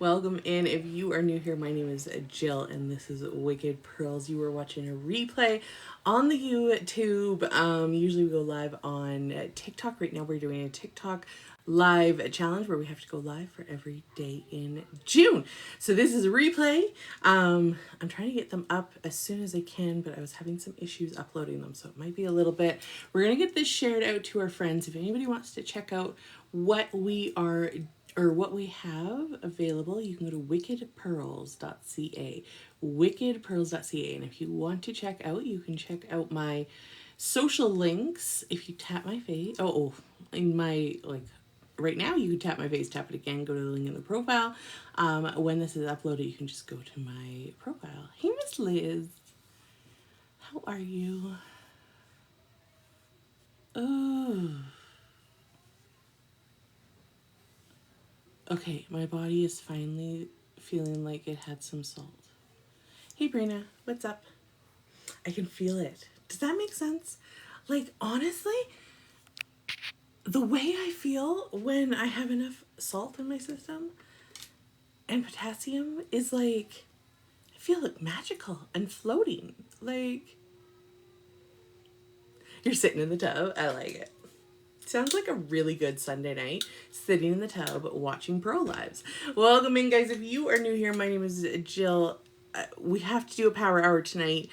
Welcome in. If you are new here, my name is Jill and this is Wicked Pearls. You are watching a replay on the YouTube. Usually we go live on TikTok. Right now we're doing a TikTok live challenge where we have to go live for every day in June. So this is a replay. I'm trying to get them up as soon as I can, but I was having some issues uploading them, so it might be a little bit. We're going to get this shared out to our friends. If anybody wants to check out what we are or what we have available, you can go to wickedpearls.ca, wickedpearls.ca. And if you want to check out, you can check out my social links. If you tap my face, in my, right now you can tap my face, tap it again, go to the link in the profile. When this is uploaded, you can just go to my profile. Hey, Miss Liz, how are you? Oh, okay, my body is finally feeling like it had some salt. Hey, Brina, what's up? I can feel it. Does that make sense? Like, honestly, the way I feel when I have enough salt in my system and potassium is like, I feel like magical and floating. Like, you're sitting in the tub. I like it. Sounds like a really good Sunday night, sitting in the tub watching Pearl Lives. Welcome in, guys. If you are new here, my name is Jill. We have to do a power hour tonight.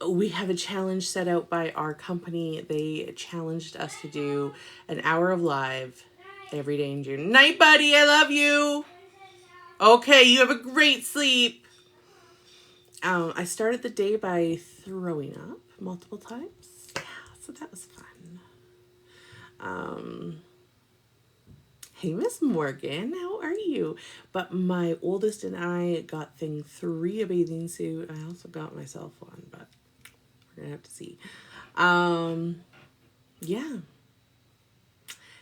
We have a challenge set out by our company. They challenged us to do an hour of live every day in June. Night, buddy. I love you. Okay, you have a great sleep. I started the day by throwing up multiple times. Yeah, so that was fun. Hey, Miss Morgan, how are you? But my oldest and I got thing 3 a bathing suit. I also got myself one, but we're gonna have to see. Yeah.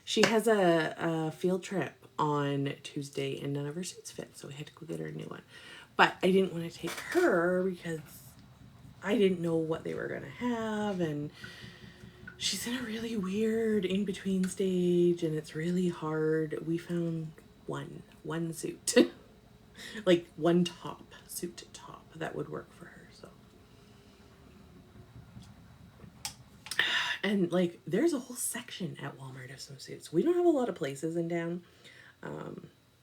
She has a field trip on Tuesday and none of her suits fit, so we had to go get her a new one. But I didn't want to take her because I didn't know what they were gonna have, and she's in a really weird in-between stage, and it's really hard. We found one suit. Like one suit top that would work for her, so. And like, there's a whole section at Walmart of some suits. We don't have a lot of places in town,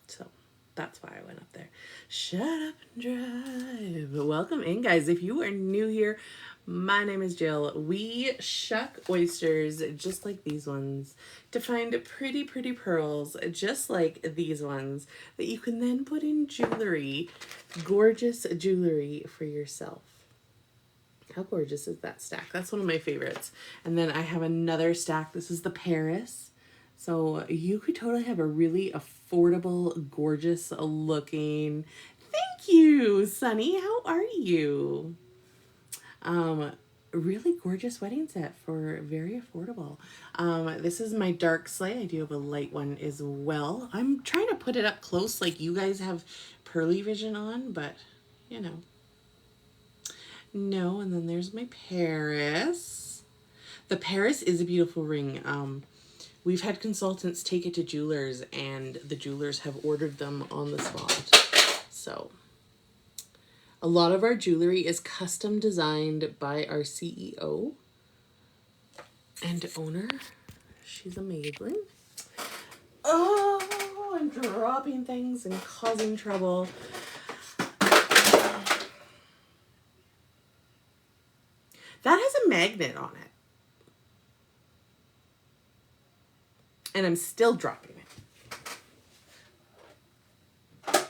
so that's why I went up there. Shut up and drive. Welcome in, guys. If you are new here, my name is Jill. We shuck oysters just like these ones to find pretty, pretty pearls just like these ones that you can then put in jewelry, gorgeous jewelry for yourself. How gorgeous is that stack? That's one of my favorites. And then I have another stack. This is the Paris. So you could totally have a really affordable, gorgeous looking. Thank you, Sunny. How are you? Really gorgeous wedding set for very affordable. This is my dark slay. I do have a light one as well. I'm trying to put it up close like you guys have pearly vision on, but you know. No, and then there's my Paris. The Paris is a beautiful ring. We've had consultants take it to jewelers, and the jewelers have ordered them on the spot. So, a lot of our jewelry is custom designed by our CEO and owner. She's amazing. Oh, I'm dropping things and causing trouble. That has a magnet on it. And I'm still dropping it.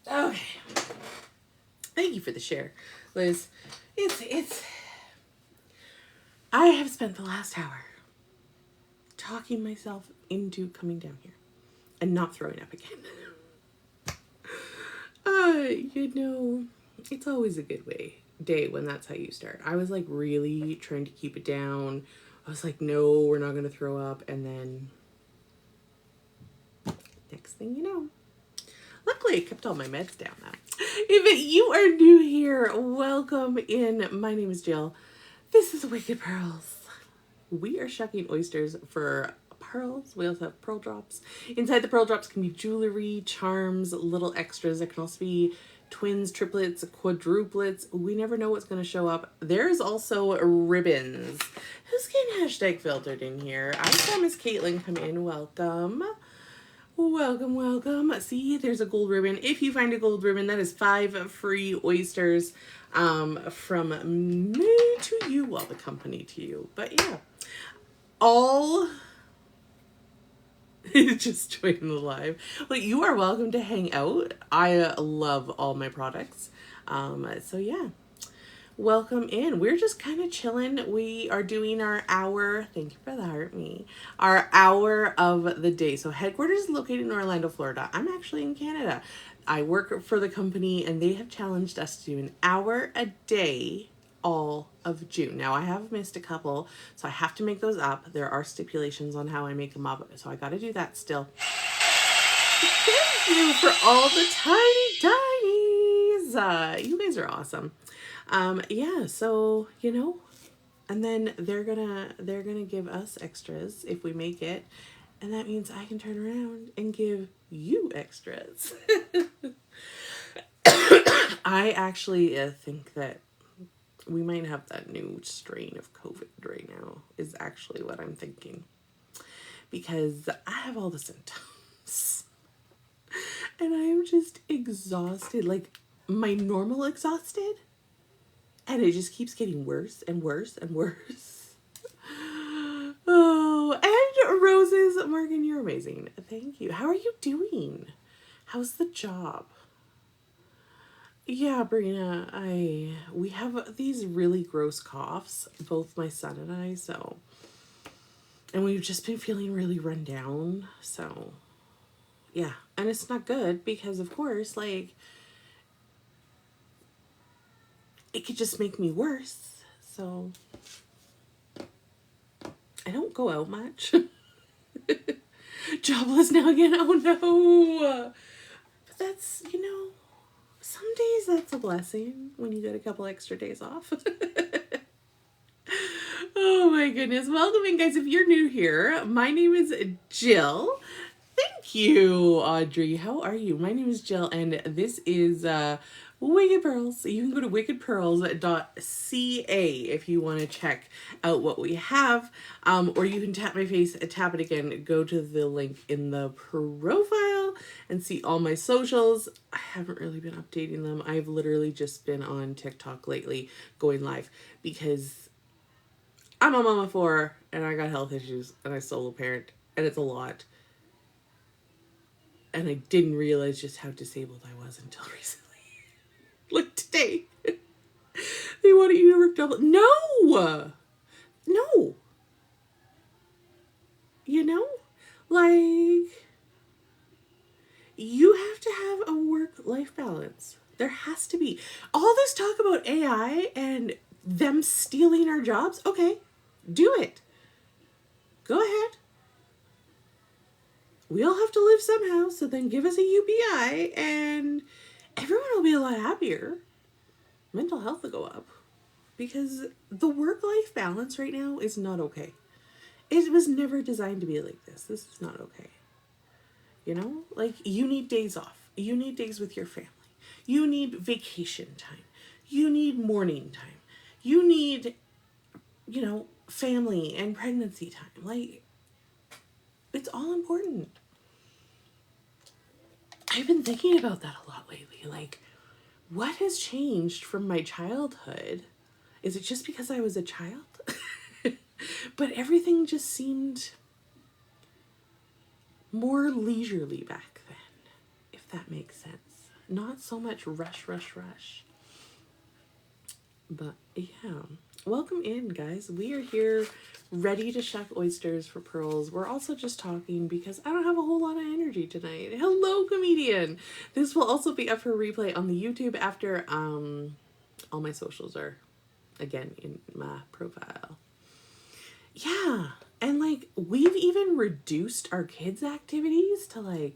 Okay. Thank you for the share, Liz. I have spent the last hour talking myself into coming down here and not throwing up again. It's always a good day when that's how you start. I was like really trying to keep it down. I was like, no, we're not going to throw up. And then next thing you know, luckily I kept all my meds down now. If you are new here, welcome in. My name is Jill. This is Wicked Pearls. we are shucking oysters for pearls. We also have pearl drops. Inside the pearl drops can be jewelry, charms, little extras. It can also be twins, triplets, quadruplets. We never know what's going to show up. There's also ribbons. Who's getting hashtag filtered in here? I saw Miss Caitlin come in. Welcome. Welcome, welcome. See, there's a gold ribbon. If you find a gold ribbon, that is 5 free oysters from me to you, well, the company to you. But yeah, all just joining the live. Well, you are welcome to hang out. I love all my products. So yeah, welcome in. We're just kind of chilling. We are doing our hour. Thank you for the heart, me. Our hour of the day. So headquarters is located in Orlando, Florida. I'm actually in Canada. I work for the company and they have challenged us to do an hour a day all of June. Now I have missed a couple, so I have to make those up. There are stipulations on how I make them up, so I got to do that still. Thank you for all the tiny tinies. You guys are awesome. Yeah, so you know, and then they're gonna give us extras if we make it, and that means I can turn around and give you extras. I actually think that we might have that new strain of COVID right now, is actually what I'm thinking. Because I have all the symptoms. And I am just exhausted. Like, my normal exhausted. And it just keeps getting worse and worse and worse. Oh, and Roses, Morgan, you're amazing. Thank you. How are you doing? How's the job? Yeah, Brina, we have these really gross coughs, both my son and I, so, and we've just been feeling really run down, so, yeah, and it's not good, because, of course, like, it could just make me worse, so, I don't go out much. Jobless now again, oh no, but that's, you know, some days that's a blessing when you get a couple extra days off. Oh my goodness. Welcome in, guys. If you're new here, my name is Jill. Thank you, Audrey. How are you? My name is Jill, and this is Wicked Pearls. You can go to wickedpearls.ca if you want to check out what we have, or you can tap my face, tap it again, go to the link in the profile and see all my socials. I haven't really been updating them. I've literally just been on TikTok lately going live because I'm a mama of 4 and I got health issues and I solo parent and it's a lot. And I didn't realize just how disabled I was until recently. Like today. They want you to work double. No! No! You know? Like, you have to have a work-life balance. There has to be. All this talk about AI and them stealing our jobs, okay, do it. Go ahead. We all have to live somehow, so then give us a UBI and everyone will be a lot happier. Mental health will go up. Because the work-life balance right now is not okay. It was never designed to be like this. This is not okay. You know? Like, you need days off. You need days with your family. You need vacation time. You need morning time. You need, you know, family and pregnancy time. Like, it's all important. I've been thinking about that a lot lately. Like, what has changed from my childhood? Is it just because I was a child? But everything just seemed more leisurely back then, if that makes sense. Not so much rush, rush, rush. But yeah, welcome in, guys. We are here ready to shuck oysters for pearls. We're also just talking because I don't have a whole lot of energy tonight. Hello, comedian. This will also be up for replay on the YouTube after all my socials are again in my profile. Yeah, and like we've even reduced our kids' activities to like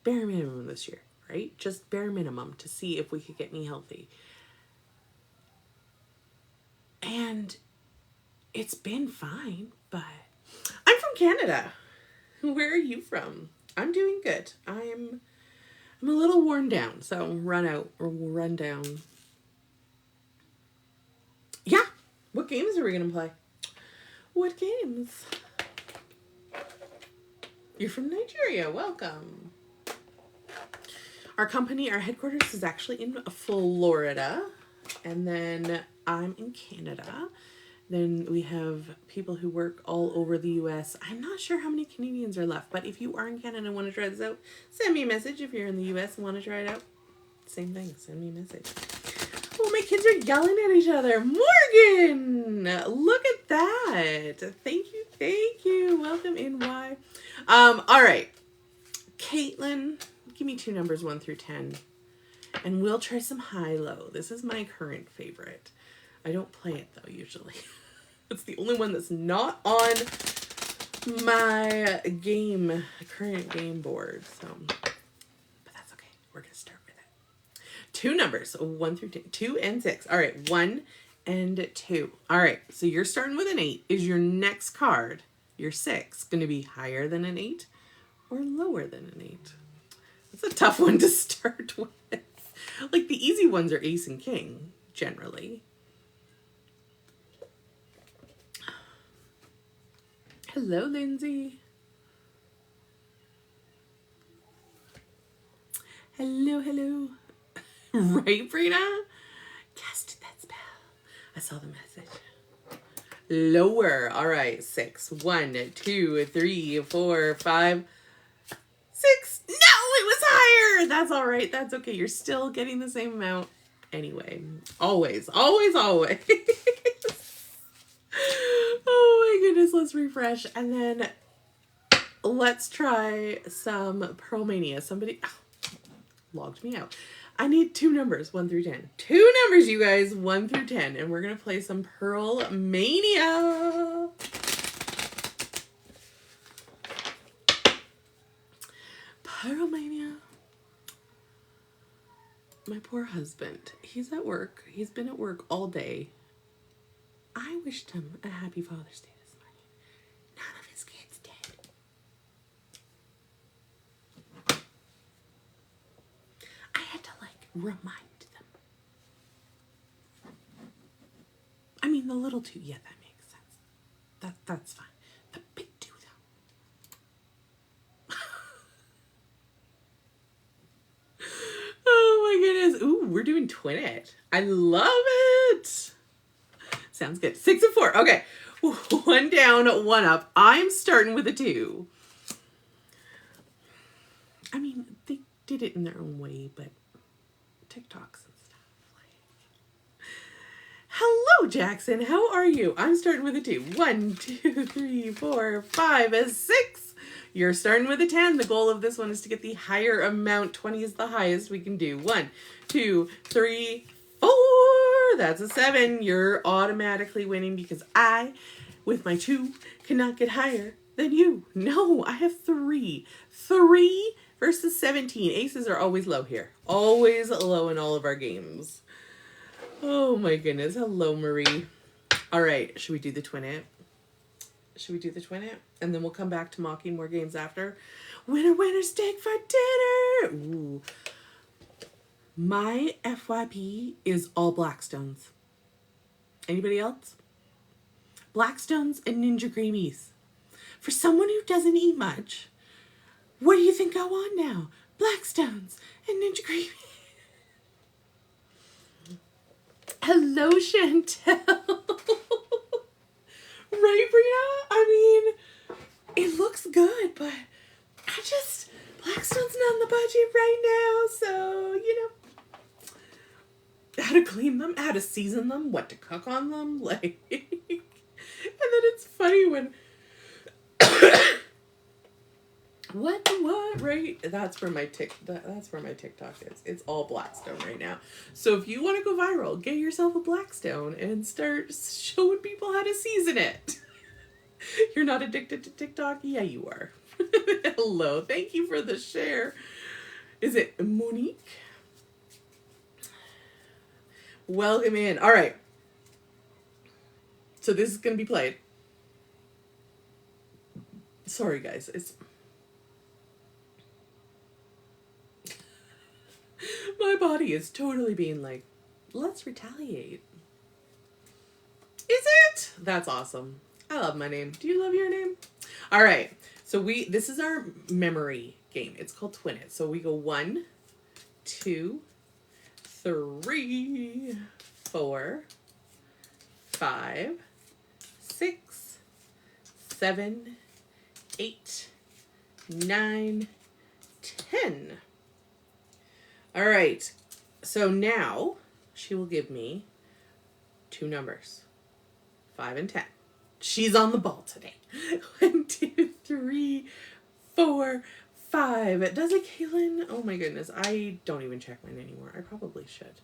bare minimum this year, right? Just bare minimum to see if we could get me healthy. And It's been fine, but I'm from Canada. Where are you from? I'm doing good. I'm a little worn down, so run down. Yeah. What games are we gonna play? What games? You're from Nigeria. Welcome. Our company, our headquarters is actually in Florida, and then I'm in Canada. Then we have people who work all over the US. I'm not sure how many Canadians are left, but if you are in Canada and want to try this out, send me a message. If you're in the US and want to try it out, same thing, send me a message. Oh, my kids are yelling at each other. Morgan, look at that. Thank you. Welcome in, Y. All right. Caitlin, give me 2 numbers, 1 through 10. And we'll try some high-low. This is my current favorite. I don't play it, though, usually. It's the only one that's not on my current game board. So, but that's okay. We're going to start with it. 2 numbers, 1 through 10. 2 and 6. All right, 1 and 2. All right, so you're starting with an 8. Is your next card, your 6, going to be higher than an 8 or lower than an 8? That's a tough one to start with. Like, the easy ones are ace and king, generally. Hello, Lindsay. Hello. Right, Brina? Cast that spell. I saw the message. Lower. All right, 6. 1, 2, 3, 4, 5, 6. No, it was higher. That's all right. That's okay. You're still getting the same amount anyway. Always. Oh my goodness. Let's refresh. And then let's try some Pearl Mania. Somebody logged me out. I need 2 numbers, 1 through 10. 2 numbers, you guys, 1 through 10. And we're going to play some Pearl Mania. Pearl Mania. My poor husband. He's at work. He's been at work all day. I wished him a happy Father's Day this morning. None of his kids did. I had to, remind them. I mean, the little 2, yeah, that makes sense. That's fine. The big 2, though. Oh, my goodness. Ooh, we're doing twin it. I love it. Sounds good. 6 and 4. Okay. 1 down, 1 up. I'm starting with a 2. I mean, they did it in their own way, but TikToks and stuff. Hello, Jackson. How are you? I'm starting with a 2. 1, 2, 3, 4, 5, 6. You're starting with a 10. The goal of this one is to get the higher amount. 20 is the highest we can do. 1, 2, 3, 4. That's a 7. You're automatically winning because I, with my 2, cannot get higher than you. No, I have 3. 3 versus 17. Aces are always low here. Always low in all of our games. Oh my goodness. Hello, Marie. All right. Should we do the twin it? And then we'll come back to mocking more games after. Winner, steak for dinner. Ooh. My FYP is all Blackstones. Anybody else? Blackstones and Ninja Creamies. For someone who doesn't eat much, what do you think I want now? Blackstones and Ninja Creamies. Hello, Chantel. Right, Brianna? I mean, it looks good, but Blackstone's not on the budget right now, so, how to clean them, how to season them, what to cook on them, and then it's funny when, what, right? That's where my TikTok is. It's all Blackstone right now. So if you want to go viral, get yourself a Blackstone and start showing people how to season it. You're not addicted to TikTok? Yeah, you are. Hello. Thank you for the share. Is it Monique? Welcome in. All right. So this is going to be played. Sorry, guys. It's... My body is totally being like, let's retaliate. Is it? That's awesome. I love my name. Do you love your name? All right. So this is our memory game. It's called Twin It. So we go 1, 2, 3, 4, 5, 6, 7, 8, 9, 10. All right. So now she will give me 2 numbers, 5 and 10. She's on the ball today. 1, 2, 3, 4, 5. Does it, Kaylin? Oh my goodness. I don't even check mine anymore. I probably should.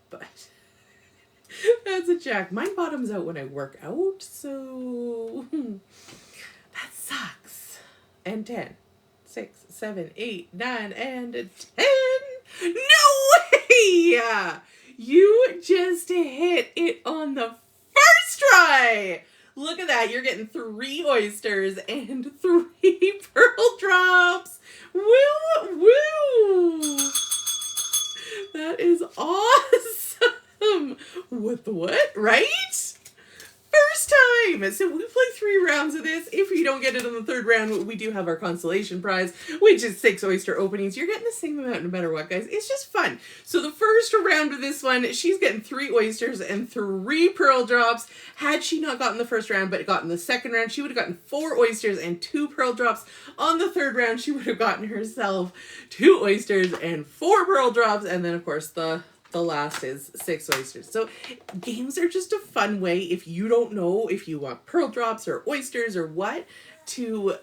But that's a check. Mine bottoms out when I work out. So that sucks. And 10. 6, 7, 8, 9, and 10. No way! You just hit it on the first try. Look at that. You're getting 3 oysters and 3 pearl drops. Woo, woo. That is awesome. What the what, right? First time. So we play 3 rounds of this. If you don't get it on the 3rd round, we do have our consolation prize, which is 6 oyster openings. You're getting the same amount no matter what, guys. It's just fun. So the first round of this one, she's getting 3 oysters and 3 pearl drops. Had she not gotten the first round, but gotten the 2nd round, she would have gotten 4 oysters and 2 pearl drops. On the 3rd round, she would have gotten herself 2 oysters and 4 pearl drops. And then, of course, the last is 6 oysters. So games are just a fun way, if you don't know if you want pearl drops or oysters or what, to,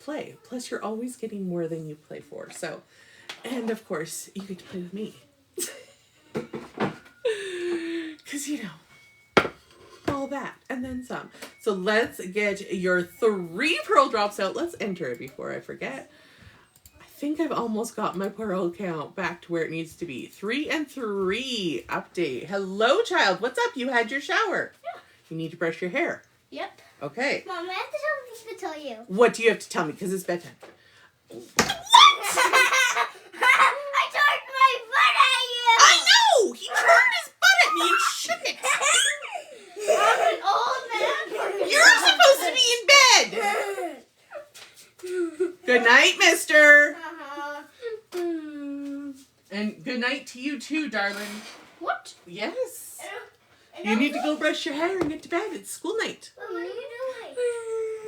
play. Plus, you're always getting more than you play for. So, and of course, you get to play with me. Because, all that and then some. So let's get your 3 pearl drops out. Let's enter it before I forget. I think I've almost got my pearl count back to where it needs to be. 3 and 3 update. Hello, child. What's up? You had your shower. Yeah. You need to brush your hair. Yep. Okay. Mom, I have to something to tell you. What do you have to tell me? Because it's bedtime. What? I turned my butt at you. I know. He turned his butt at me and shook it. I'm an old man. You're supposed to be in bed. Good night, mister. And good night to you too, darling. What? Yes. You need to go brush your hair and get to bed. It's school night. What are you doing?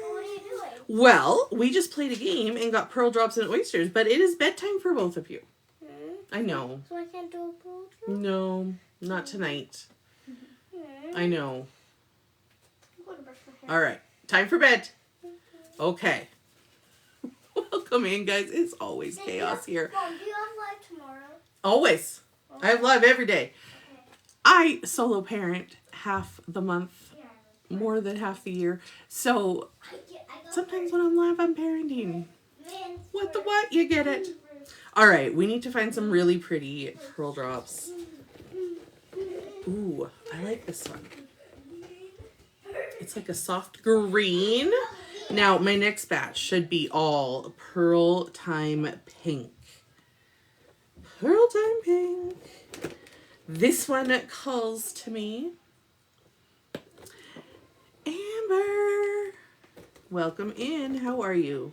What are you doing? Well, we just played a game and got pearl drops and oysters, but it is bedtime for both of you. I know. So I can't do a pearl drop? No, not tonight. I know. I'm going to brush my hair. All right. Time for bed. Okay. Welcome in, guys. It's always chaos here. Mom, do you have live tomorrow? Always. I have live every day. I solo parent half the month, more than half the year. So sometimes when I'm live, I'm parenting. What the what? You get it. All right. We need to find some really pretty pearl drops. Ooh, I like this one. It's like a soft green. Now, my next batch should be all Pearl Time Pink. Pearl Time Pink. This one calls to me. Amber. Welcome in. How are you?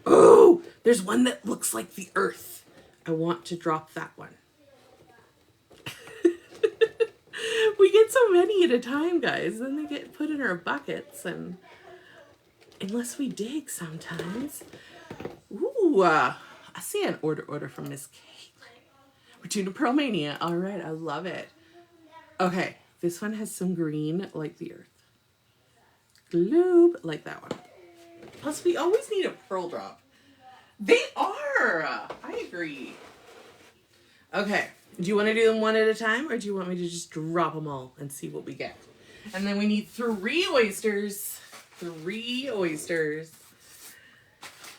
Oh, there's one that looks like the earth. I want to drop that one. We get so many at a time, guys. Then they get put in our buckets, and unless we dig sometimes. Ooh, I see an order from Miss Caitlin. We're doing a Pearl Mania. All right, I love it. Okay, this one has some green like the earth. Globe like that one. Plus, we always need a pearl drop. They are. I agree. Okay. Do you want to do them one at a time, or do you want me to just drop them all and see what we get? And then we need 3 oysters. 3 oysters.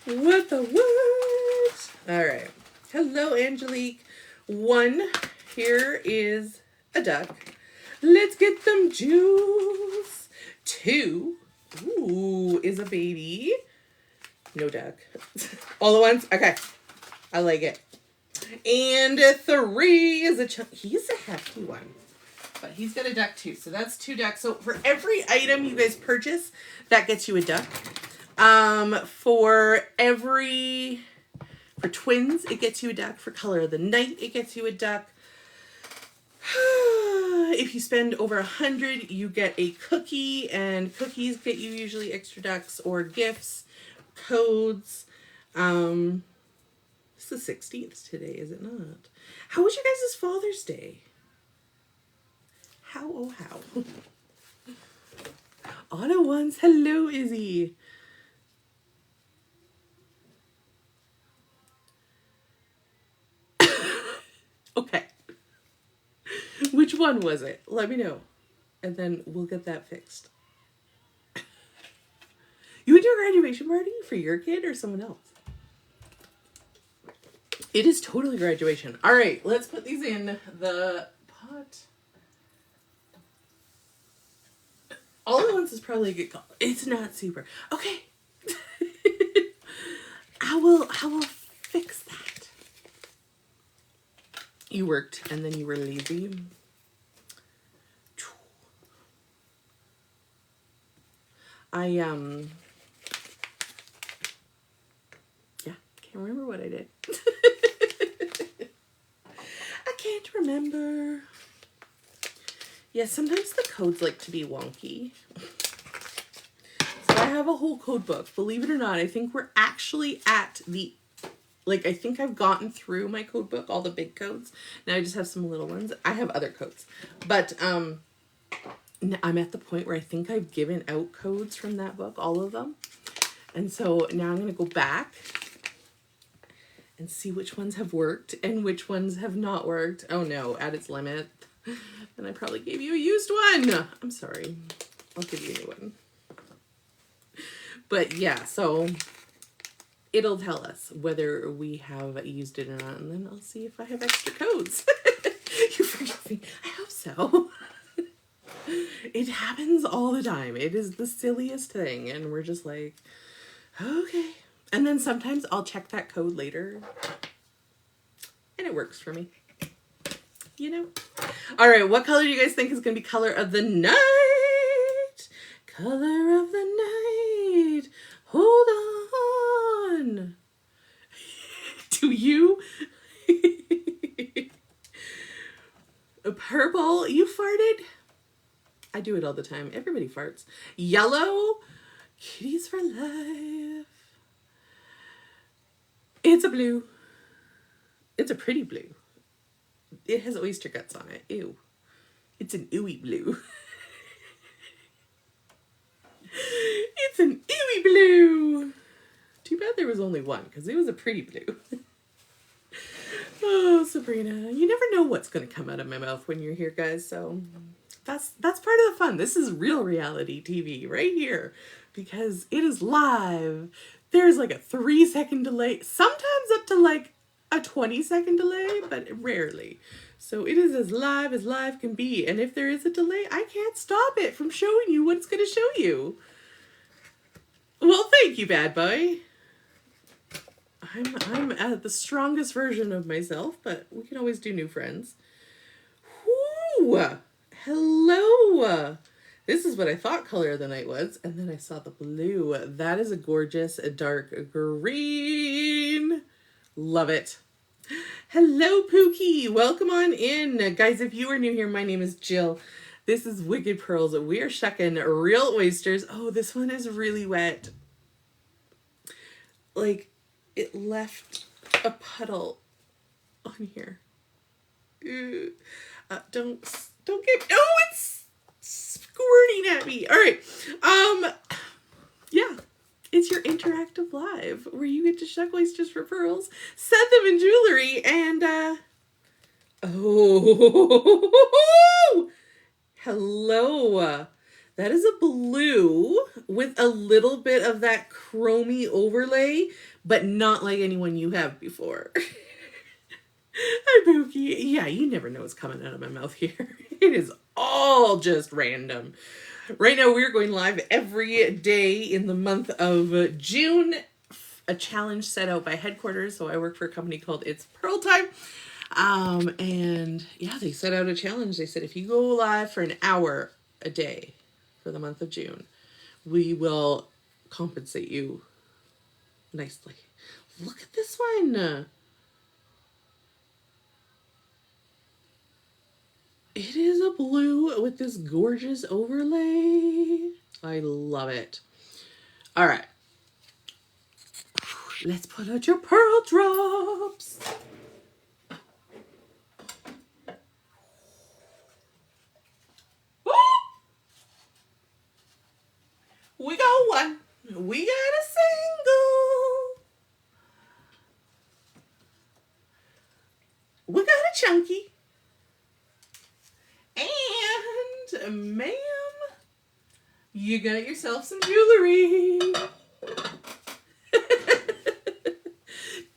What the what? All right. Hello, Angelique. 1. Here is a duck. Let's get them jewels. 2. Ooh, is a baby. No duck. All at once? Okay. I like it. And 3 is a chunk. He's a hefty one. But he's got a duck too. So that's 2 ducks. So for every item you guys purchase, that gets you a duck. For twins, it gets you a duck. For color of the night, it gets you a duck. If you spend over 100, you get a cookie, and cookies get you usually extra ducks or gifts, codes. It's the 16th today, is it not? How was your guys' Father's Day? How, oh how. On at once. Hello, Izzy. Okay. Which one was it? Let me know. And then we'll get that fixed. You went to a graduation party for your kid or someone else? It is totally graduation. All right, let's put these in the pot. All at once is probably a good call. It's not super. Okay. I will fix that. You worked and then you were lazy. Yeah, can't remember what I did. I can't remember. Yeah, sometimes the codes like to be wonky. So I have a whole code book. Believe it or not, I think we're actually at the, like, I think I've gotten through my code book, all the big codes. Now I just have some little ones. I have other codes. But I'm at the point where I think I've given out codes from that book, all of them. And so now I'm going to go back and see which ones have worked and which ones have not worked. Oh no, at its limit. And I probably gave you a used one. I'm sorry. I'll give you a new one. But yeah, so it'll tell us whether we have used it or not. And then I'll see if I have extra codes. You forgive me. I hope so. It happens all the time. It is the silliest thing. And we're just like, okay. And then sometimes I'll check that code later. And it works for me. You know? All right, what color do you guys think is going to be color of the night? Color of the night. Hold on. Do you? Purple. You farted? I do it all the time. Everybody farts. Yellow. Kitties for life. It's a blue. It's a pretty blue. It has oyster guts on it. Ew. It's an ooey blue. It's an ooey blue. Too bad there was only one, because it was a pretty blue. Oh, Sabrina. You never know what's going to come out of my mouth when you're here, guys. So that's part of the fun. This is real reality TV right here, because it is live. There's like a 3-second delay, sometimes up to like a 20-second delay, but rarely. So it is as live can be. And if there is a delay, I can't stop it from showing you what it's going to show you. Well, thank you, bad boy. I'm at the strongest version of myself, but we can always do new friends. Whoo! Hello! This is what I thought color of the night was, and then I saw the blue. That is a gorgeous dark green. Love it. Hello, Pookie. Welcome on in. Guys, if you are new here, my name is Jill. This is Wicked Pearls. We are shucking real oysters. Oh, this one is really wet. Like, it left a puddle on here. Don't get, oh, it's squirting at me. All right. Yeah. It's your interactive live where you get to shuck oysters for pearls, set them in jewelry, and, oh, hello. That is a blue with a little bit of that chromy overlay, but not like anyone you have before. Hi, Pookie. Yeah, you never know what's coming out of my mouth here. It is all just random. Right now, we're going live every day in the month of June. A challenge set out by headquarters. So I work for a company called It's Pearl Time. And yeah, they set out a challenge. They said, if you go live for an hour a day for the month of June, we will compensate you nicely. Look at this one. It is a blue with this gorgeous overlay. I love it. All right. Let's pull out your pearl drops. We got one. We got a single. We got a chunky. And, ma'am, you got yourself some jewelry.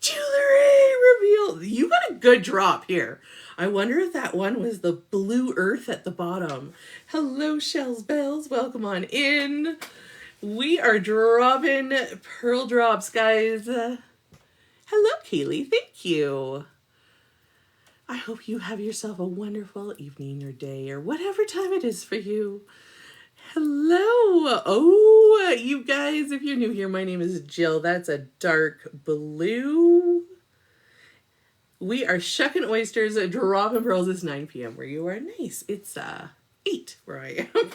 Jewelry reveal. You got a good drop here. I wonder if that one was the blue earth at the bottom. Hello, Shells Bells. Welcome on in. We are dropping pearl drops, guys. Hello, Kaylee. Thank you. I hope you have yourself a wonderful evening or day or whatever time it is for you. Hello. Oh, you guys, if you're new here, my name is Jill. That's a dark blue. We are shucking oysters, dropping pearls. It's 9 p.m. where you are. Nice. It's 8 where I am.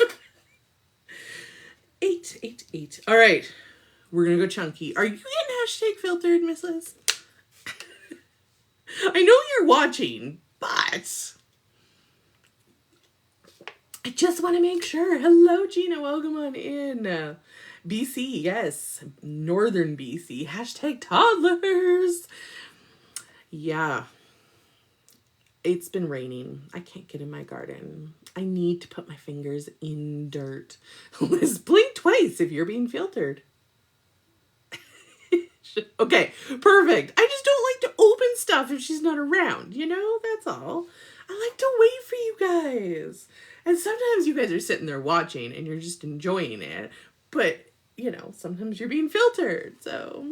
8. All right. We're going to go chunky. Are you getting hashtag filtered, Mrs.? I know you're watching, but I just want to make sure. Hello, Gina. Welcome on in. BC, yes. Northern BC. Hashtag toddlers. Yeah. It's been raining. I can't get in my garden. I need to put my fingers in dirt. Liz, blink twice if you're being filtered. Okay, perfect. I just don't like to open stuff if she's not around, you know? That's all. I like to wait for you guys. And sometimes you guys are sitting there watching and you're just enjoying it. But, you know, sometimes you're being filtered, so...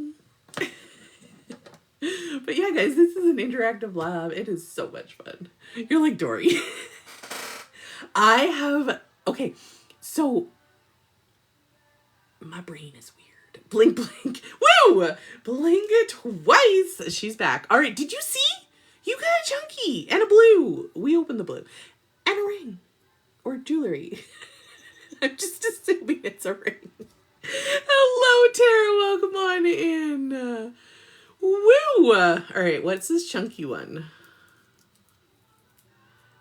But yeah, guys, this is an interactive lab. It is so much fun. You're like Dory. Okay, so my brain is weird. Blink, blink. Woo! Blink it twice. She's back. All right, did you see? You got a chunky and a blue. We opened the blue. And a ring. Or jewelry. I'm just assuming it's a ring. Hello, Tara. Welcome on in. Woo! All right, what's this chunky one?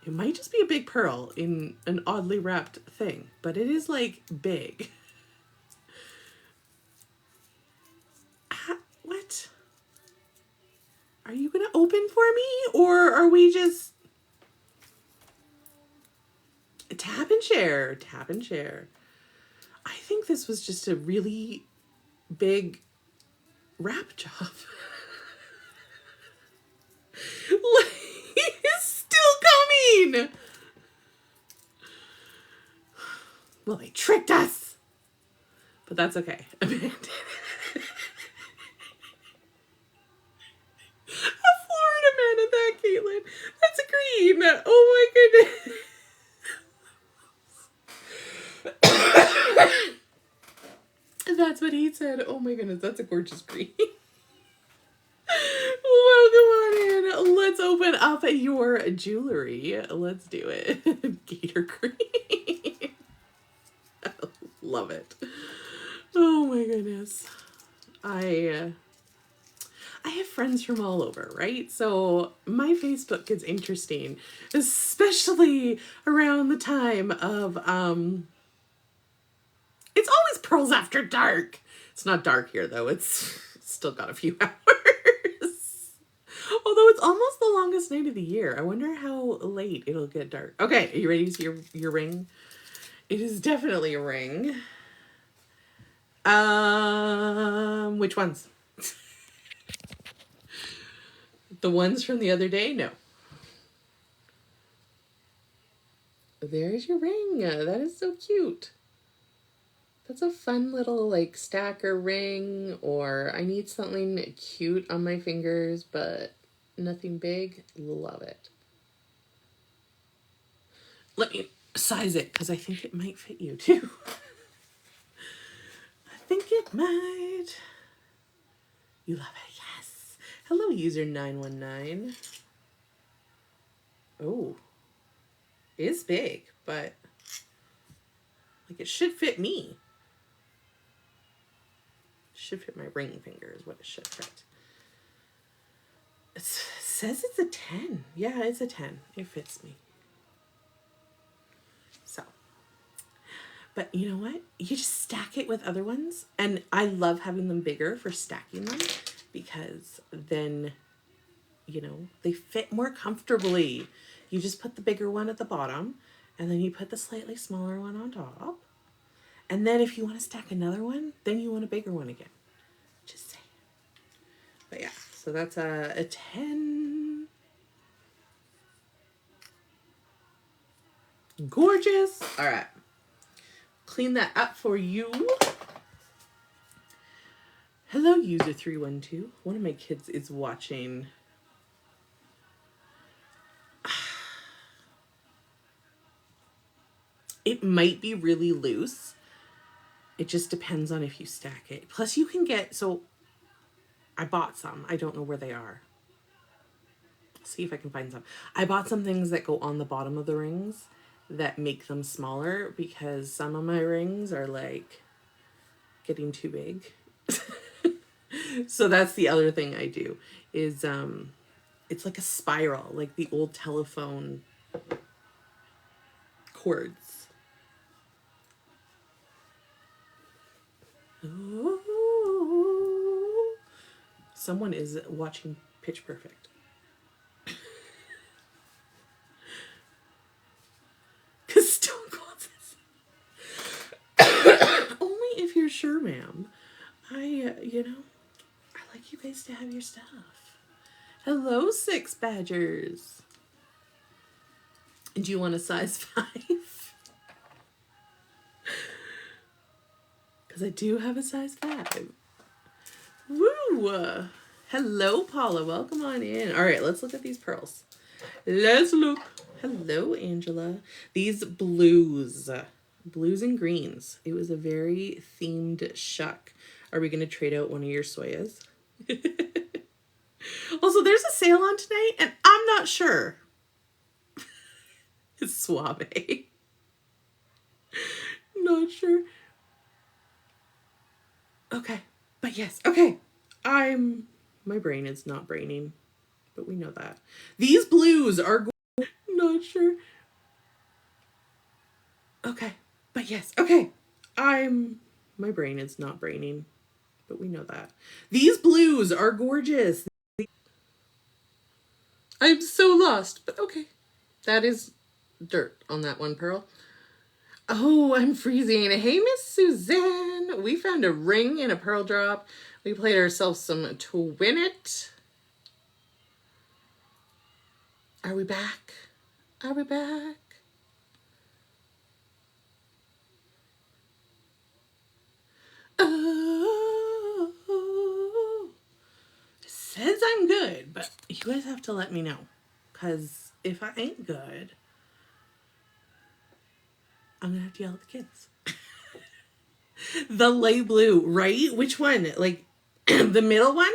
It might just be a big pearl in an oddly wrapped thing, but it is like big. What? Are you gonna open for me, or are we just tap and share? Tap and share. I think this was just a really big wrap job. He's still coming. Well, they tricked us, but that's okay. A Florida man at that, Caitlin. That's a green. Oh my goodness. That's what he said. Oh my goodness, that's a gorgeous green. Welcome on in. Let's open up your jewelry. Let's do it. Gator green. I love it. Oh my goodness. I have friends from all over, right? So my Facebook gets interesting, especially around the time of, it's always Pearls After Dark. It's not dark here though. It's still got a few hours. Although it's almost the longest night of the year. I wonder how late it'll get dark. Okay, are you ready to see your ring? It is definitely a ring. Which ones? The ones from the other day? No. there's your ring. That is so cute. That's a fun little like stacker ring, or I need something cute on my fingers, but nothing big. Love it. Let me size it because I think it might fit you too. I think it might. You love it, yes. Hello, user 919. Oh, it's big, but like it should fit me. Should fit my ring finger is what it should fit. It says it's a 10. Yeah, it's a 10. It fits me. So, but you know what? You just stack it with other ones. And I love having them bigger for stacking them because then, you know, they fit more comfortably. You just put the bigger one at the bottom and then you put the slightly smaller one on top. And then if you want to stack another one, then you want a bigger one again. Just say. But yeah, so that's a 10. Gorgeous. All right. Clean that up for you. Hello, user 312. One of my kids is watching. It might be really loose. It just depends on if you stack it. Plus you can get, so I bought some. I don't know where they are. See if I can find some. I bought some things that go on the bottom of the rings that make them smaller because some of my rings are like getting too big. So that's the other thing I do is it's like a spiral, like the old telephone cords. Ooh. Someone is watching Pitch Perfect. Because Stone Cold says, only if you're sure, ma'am. I like you guys to have your stuff. Hello, 6 Badgers. Do you want a size 5? Because I do have a size 5. Woo! Hello, Paula. Welcome on in. All right, let's look at these pearls. Let's look. Hello, Angela. These blues and greens. It was a very themed shuck. Are we going to trade out one of your soyas? Also, there's a sale on tonight, and I'm not sure. It's Suave. Not sure. Okay. But yes. Okay. My brain is not braining, but we know that. These blues are not sure. Okay. But yes. Okay. My brain is not braining, but we know that. These blues are gorgeous. I'm so lost, but okay. That is dirt on that one pearl. Oh, I'm freezing. Hey, Miss Suzanne. We found a ring and a pearl drop. We played ourselves some to win it. Are we back? Are we back? Oh, it says I'm good, but you guys have to let me know. Because if I ain't good, I'm going to have to yell at the kids. The light blue, right? Which one? Like the middle one?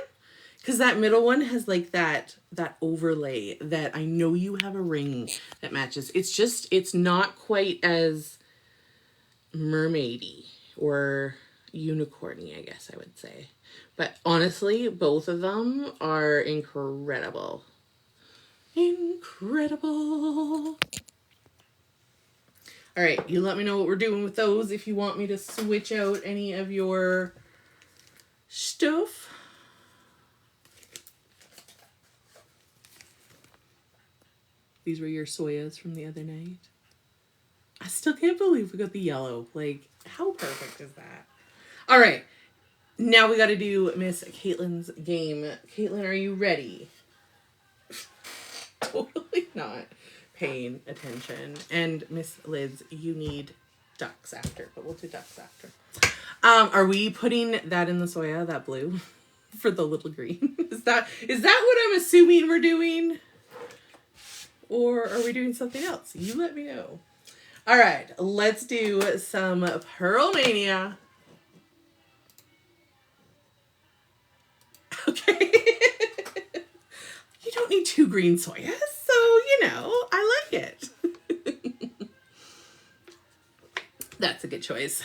Because that middle one has like that overlay that I know you have a ring that matches. It's not quite as mermaidy or unicorny, I guess I would say. But honestly, both of them are incredible. Incredible. All right, you let me know what we're doing with those if you want me to switch out any of your stuff. These were your soyas from the other night. I still can't believe we got the yellow. Like, how perfect is that? All right, now we got to do Miss Caitlin's game. Caitlin, are you ready? Totally not. paying attention. And Miss Liz, you need ducks after, but we'll do ducks after. Are we putting that in the soya, that blue, for the little green? Is that what I'm assuming we're doing? Or are we doing something else? You let me know. All right, let's do some Pearl Mania. Okay. You don't need 2 green soyas, so, I like it. That's a good choice.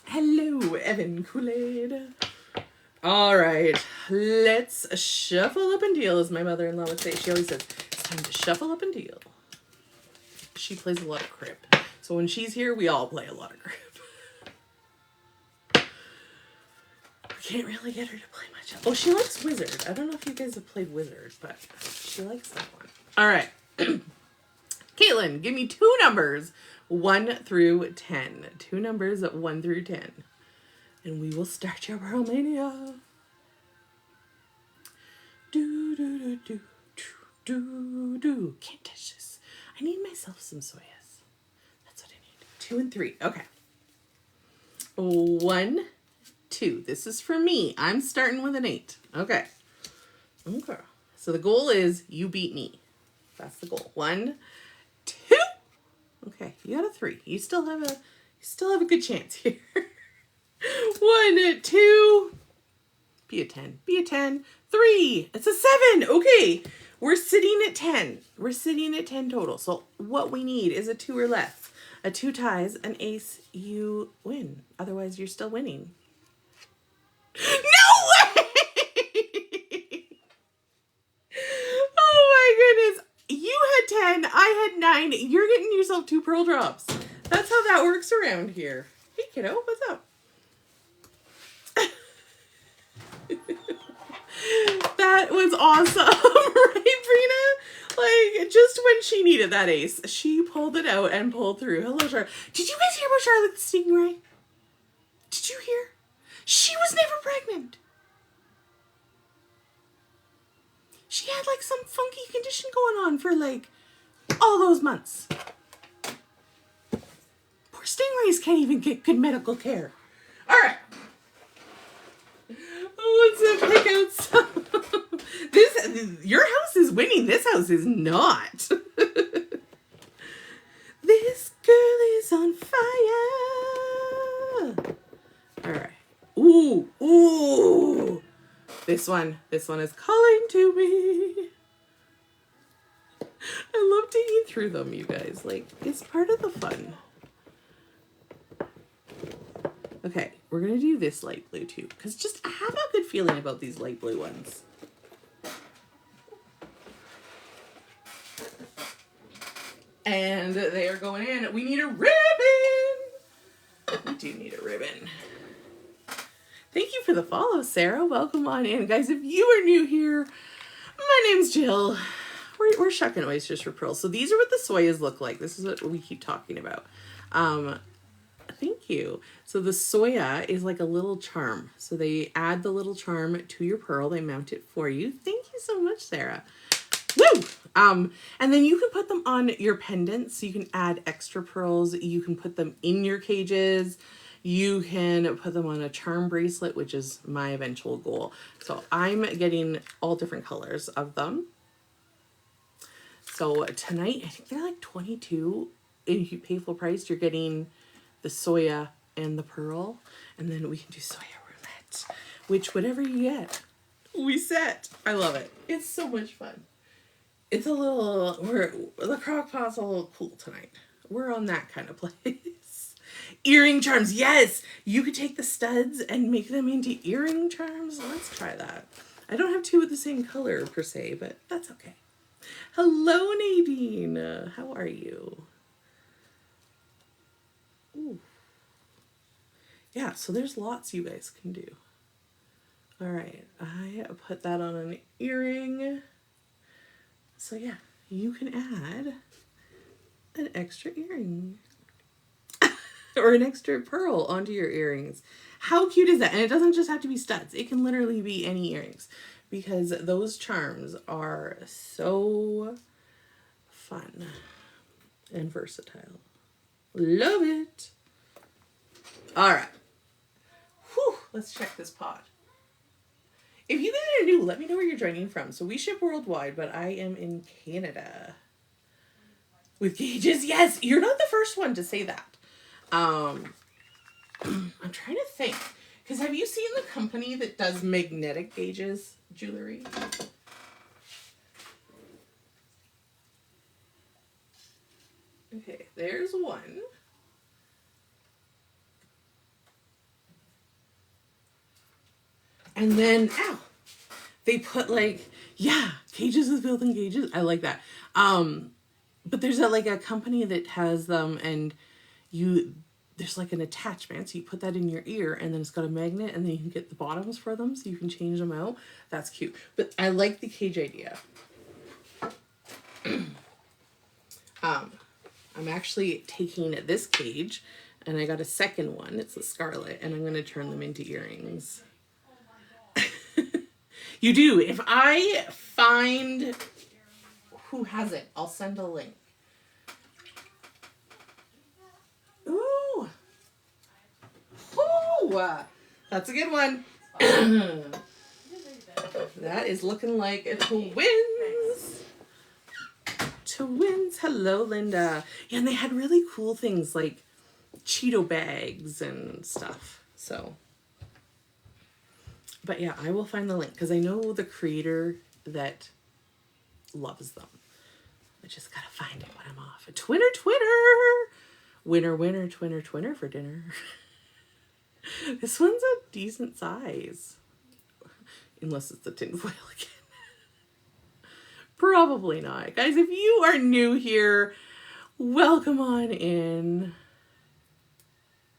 Hello, Evan Kool-Aid. All right, let's shuffle up and deal, as my mother-in-law would say. She always says, it's time to shuffle up and deal. She plays a lot of crib. So when she's here, we all play a lot of crib. We can't really get her to play much else. Oh, she likes Wizard. I don't know if you guys have played Wizard, but she likes that one. All right. Caitlin, give me 2 numbers, 1 through 10. 2 numbers, 1 through 10. And we will start your Pearl Mania. Do, do, do, do, do, do. Can't touch this. I need myself some soyas. That's what I need. 2 and 3. Okay. 1, 2. This is for me. I'm starting with an 8. Okay. Okay. So the goal is you beat me. That's the goal. 1, 2. Okay. You got a 3. You still have a good chance here. 1, 2. Be a 10. Be a 10. 3. It's a 7. Okay. We're sitting at 10. We're sitting at 10 total. So what we need is a 2 or less. A 2 ties, an ace, you win. Otherwise, you're still winning. No way! Oh my goodness. You had 10. I had 9. You're getting yourself 2 pearl drops. That's how that works around here. Hey, kiddo. What's up? That was awesome, right, Brina? Like, just when she needed that ace, she pulled it out and pulled through. Hello, Charlotte. Did you guys hear about Charlotte the Stingray? Did you hear? She was never pregnant. She had, like, some funky condition going on for, like, all those months. Poor stingrays can't even get good medical care. All right. Let's pick out some. Your house is winning. This house is not. This girl is on fire. All right. Ooh, ooh. This one is calling to me. I love digging through them, you guys. Like, it's part of the fun. Okay, we're going to do this light blue too, because just I have a good feeling about these light blue ones. And they are going in. We need a ribbon. We do need a ribbon. Thank you for the follow, Sarah. Welcome on in. Guys, if you are new here, my name's Jill. We're shucking oysters for pearls. So these are what the soyas look like. This is what we keep talking about. Thank you. So the soya is like a little charm. So they add the little charm to your pearl. They mount it for you. Thank you so much, Sarah. Woo! And then you can put them on your pendants. So you can add extra pearls. You can put them in your cages. You can put them on a charm bracelet, which is my eventual goal. So I'm getting all different colors of them. So tonight, I think they're like 22. If you pay full price, you're getting the soya and the pearl. And then we can do soya roulette, which whatever you get, we set. I love it. It's so much fun. It's a little, the crock pot's a little cool tonight. We're on that kind of place. Earring charms. Yes, you could take the studs and make them into earring charms. Let's try that. I don't have 2 of the same color per se, but that's okay. Hello, Nadine. How are you? Ooh. Yeah, so there's lots you guys can do. All right, I put that on an earring. So yeah, you can add an extra earring or an extra pearl onto your earrings. How cute is that? And it doesn't just have to be studs. It can literally be any earrings because those charms are so fun. and versatile. Love it. All right. Whew, let's check this pod. If you guys are new, let me know where you're joining from. So we ship worldwide, but I am in Canada. With gauges? Yes, you're not the first one to say that. I'm trying to think. Because have you seen the company that does magnetic gauges jewelry? Okay, there's one. And then, ow, they put like, yeah, cages with built-in gauges. I like that. But there's a company that has them, and there's like an attachment, so you put that in your ear, and then it's got a magnet, and then you can get the bottoms for them, so you can change them out. That's cute. But I like the cage idea. I'm actually taking this cage, and I got a second one. It's a scarlet, and I'm going to turn them into earrings. You do. If I find who has it, I'll send a link. Ooh. Ooh. That's a good one. That is looking like a twins. Twins. Hello, Linda. Yeah, and they had really cool things like Cheeto bags and stuff. So, but yeah, I will find the link because I know the creator that loves them. I just gotta find it when I'm off. A twinner. Winner, twinner for dinner. This one's a decent size. Unless it's the tinfoil again. Probably not. Guys, if you are new here, welcome on in.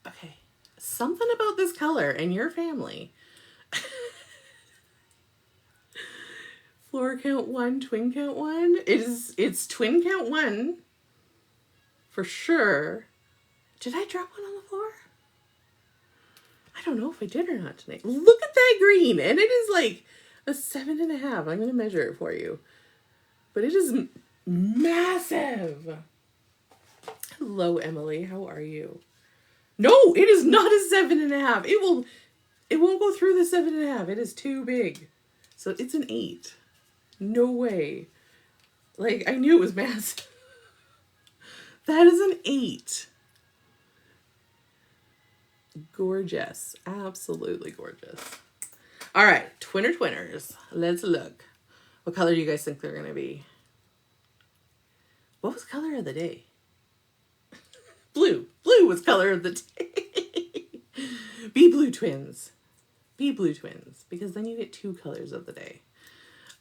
Okay. Something about this color and your family. Floor count 1, twin count 1. It's twin count 1. For sure. Did I drop one on the floor? I don't know if I did or not tonight. Look at that green. And it is like a 7.5. I'm going to measure it for you. But it is massive. Hello, Emily. How are you? No, it is not a 7.5. It won't go through the 7.5. It is too big. So it's an 8. No way. Like, I knew it was massive. That is an 8. Gorgeous. Absolutely gorgeous. All right, twinners. Let's look. What color do you guys think they're going to be? What was color of the day? Blue. Blue was color of the day. Be blue twins. Be blue twins. Because then you get 2 colors of the day.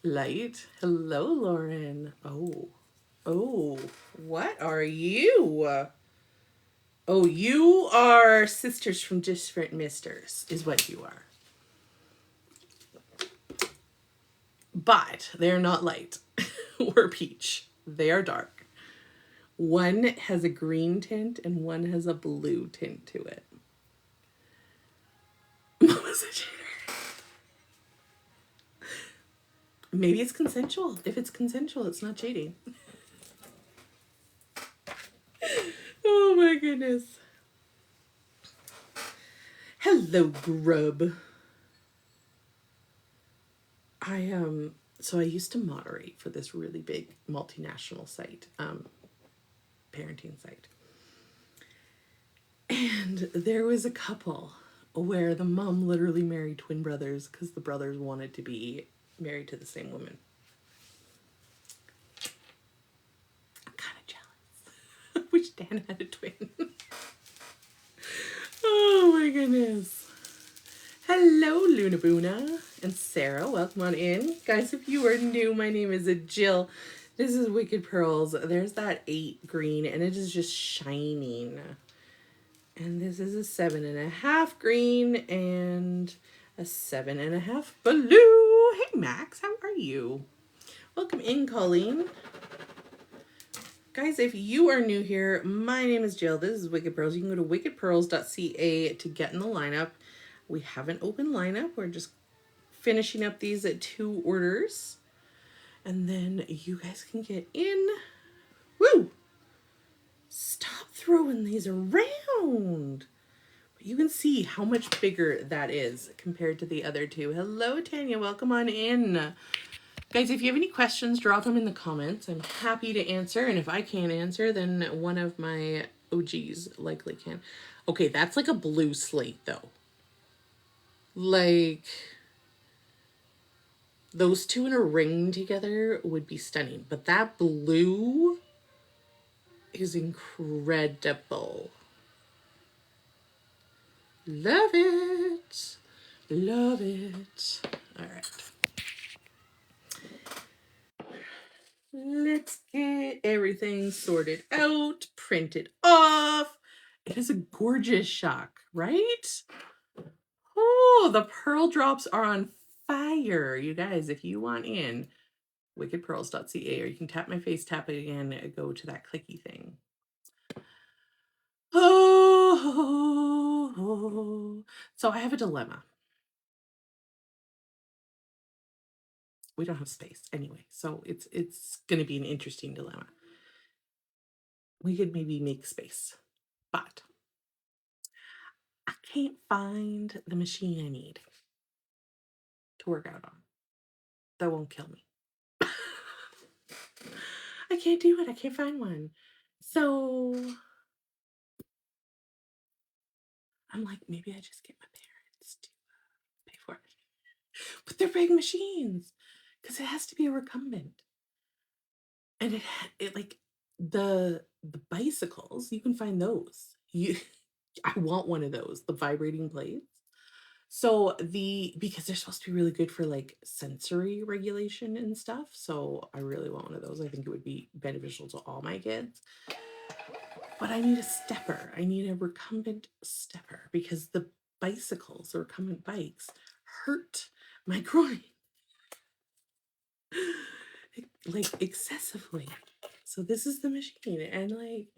Light. Hello, Lauren. Oh. What are you? Oh, you are sisters from different misters, is what you are. But they're not light or peach. They are dark. One has a green tint and one has a blue tint to it. Mama's a cheater. Maybe it's consensual. If it's consensual, it's not cheating. Oh my goodness. Hello, grub. So I used to moderate for this really big multinational site, parenting site. And there was a couple where the mom literally married twin brothers because the brothers wanted to be married to the same woman. I'm kind of jealous. I wish Dan had a twin. Oh my goodness. Hello, Luna Boona and Sarah. Welcome on in. Guys, if you are new, my name is Jill. This is Wicked Pearls. There's that 8 green, and it is just shining. And this is a 7.5 green and a 7.5 blue. Hey, Max, how are you? Welcome in, Colleen. Guys, if you are new here, my name is Jill. This is Wicked Pearls. You can go to wickedpearls.ca to get in the lineup. We have an open lineup. We're just finishing up these 2 orders. And then you guys can get in. Woo! throwing these around. But you can see how much bigger that is compared to the other two. Hello, Tanya. Welcome on in. Guys, if you have any questions, drop them in the comments. I'm happy to answer. And if I can't answer, then one of my OGs likely can. Okay, that's like a blue slate, though. Like, those two in a ring together would be stunning. But that blue is incredible. Love it. Love it. All right. Let's get everything sorted out, printed off. It is a gorgeous shock, right? Oh, the pearl drops are on fire. You guys, if you want in, wickedpearls.ca, or you can tap my face, tap it again, go to that clicky thing. Oh, so I have a dilemma. We don't have space anyway, so it's going to be an interesting dilemma. We could maybe make space, but I can't find the machine I need to work out on. That won't kill me. I can't do it. I can't find one. So I'm like, maybe I just get my parents to pay for it. But they're big machines because it has to be a recumbent. And it like the bicycles, you can find those. I want one of those, the vibrating plates. So because they're supposed to be really good for like sensory regulation and stuff. So I really want one of those. I think it would be beneficial to all my kids. But I need a stepper. I need a recumbent stepper because the bicycles, the recumbent bikes, hurt my groin. Like excessively. So this is the machine. And like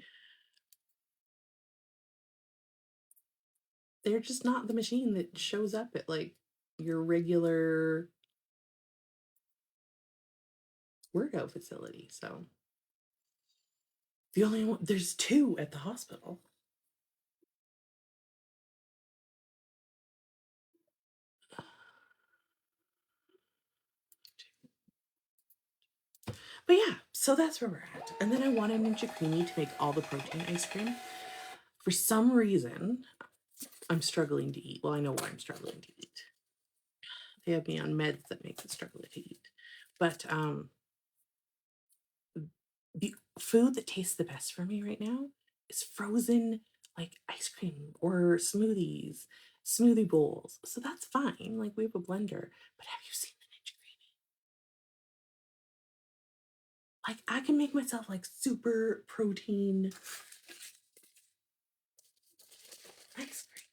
they're just not the machine that shows up at like your regular workout facility. So the only one, there's two at the hospital. But yeah, so that's where we're at. And then I wanted Ninja Creamy to make all the protein ice cream. For some reason, I'm struggling to eat. Well, I know why I'm struggling to eat. They have me on meds that make it struggle to eat. But the food that tastes the best for me right now is frozen like ice cream or smoothies, smoothie bowls. So that's fine. Like we have a blender. But have you seen the Ninja Creamy? Like I can make myself like super protein ice cream.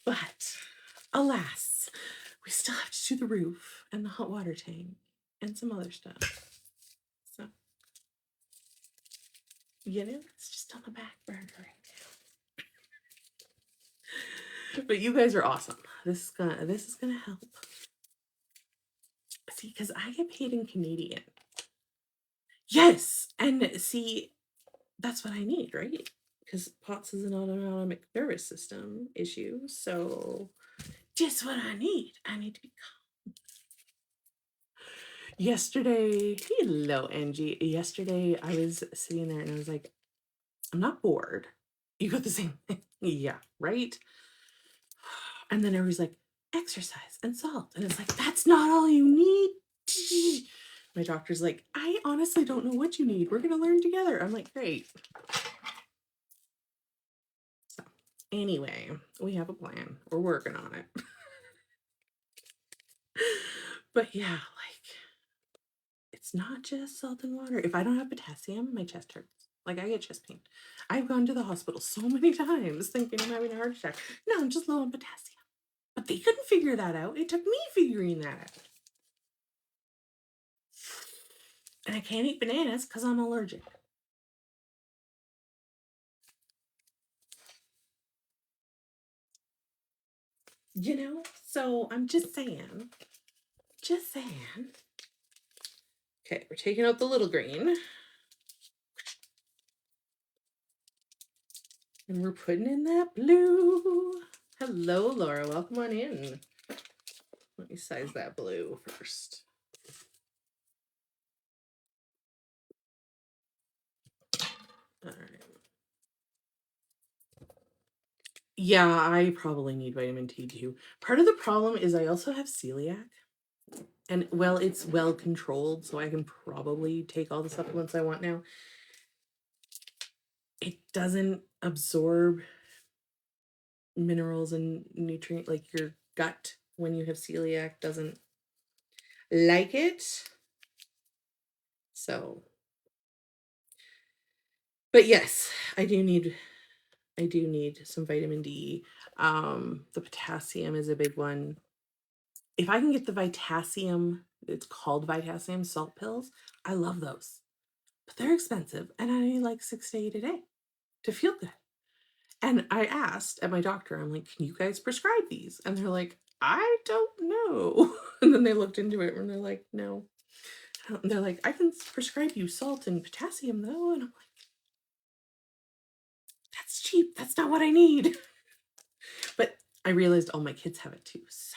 But alas, we still have to do the roof and the hot water tank and some other stuff. So, you know, it's just on the back burner right now. But you guys are awesome. This is gonna help. See, because I get paid in Canadian. Yes, and see, that's what I need, right? Because POTS is an autonomic nervous system issue, so just what I need. I need to be calm. Yesterday, hello, Angie. Yesterday, I was sitting there and I was like, I'm not bored. You got the same thing. Yeah, right? And then everybody's like, exercise and salt. And it's like, that's not all you need. My doctor's like, I honestly don't know what you need. We're going to learn together. I'm like, great. So, anyway, we have a plan. We're working on it. But yeah, like, it's not just salt and water. If I don't have potassium, my chest hurts. Like, I get chest pain. I've gone to the hospital so many times thinking I'm having a heart attack. No, I'm just low on potassium. But they couldn't figure that out. It took me figuring that out. And I can't eat bananas because I'm allergic. You know? So I'm just saying. Just saying. Okay, we're taking out the little green. And we're putting in that blue. Hello, Laura. Welcome on in. Let me size that blue first. All right. Yeah, I probably need vitamin T too. Part of the problem is I also have celiac. And well, it's well controlled, so I can probably take all the supplements I want now. It doesn't absorb minerals and nutrient, like your gut when you have celiac doesn't like it. So, but yes, I do need some vitamin D. The potassium is a big one. If I can get the Vitassium, it's called Vitassium salt pills, I love those. But they're expensive and I need like 6 to 8 a day to feel good. And I asked at my doctor, I'm like, can you guys prescribe these? And they're like, I don't know. And then they looked into it and they're like, no. And they're like, I can prescribe you salt and potassium though. And I'm like, that's cheap. That's not what I need. But I realized all my kids have it too. So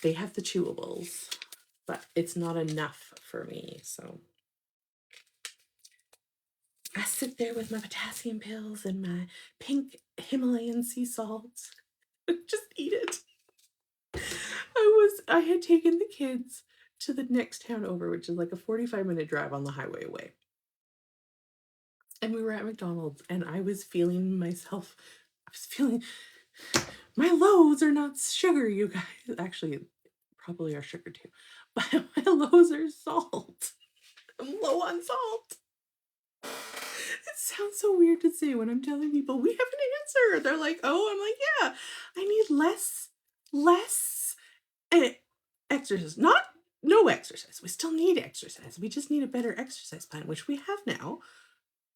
they have the chewables, but it's not enough for me. So I sit there with my potassium pills and my pink Himalayan sea salt. Just eat it. I had taken the kids to the next town over, which is like a 45-minute drive on the highway away. And we were at McDonald's and I was feeling myself. I was feeling my lows are not sugar, you guys. Actually, probably are sugar too. But my lows are salt. I'm low on salt. It sounds so weird to say when I'm telling people we have an answer. They're like, oh, I'm like, yeah, I need less exercise. Not no exercise. We still need exercise. We just need a better exercise plan, which we have now.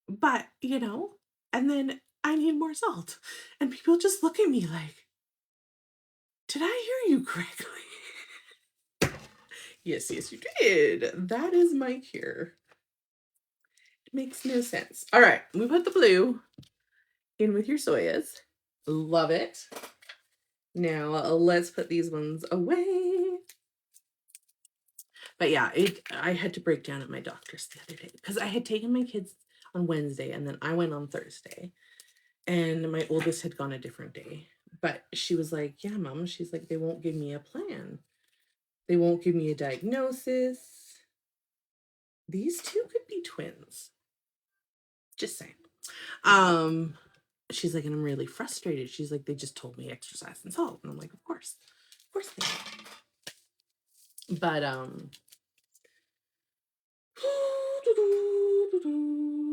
But, and then I need more salt. And people just look at me like, did I hear you correctly? Yes, you did. That is Mike here. It makes no sense. All right, we put the blue in with your soyas. Love it. Now let's put these ones away. But yeah, I had to break down at my doctor's the other day because I had taken my kids on Wednesday and then I went on Thursday and my oldest had gone a different day. But she was like, yeah, Mom, she's like, they won't give me a plan. They won't give me a diagnosis. These two could be twins. Just saying. She's like, and I'm really frustrated. She's like, they just told me exercise and salt. And I'm like, of course they did. But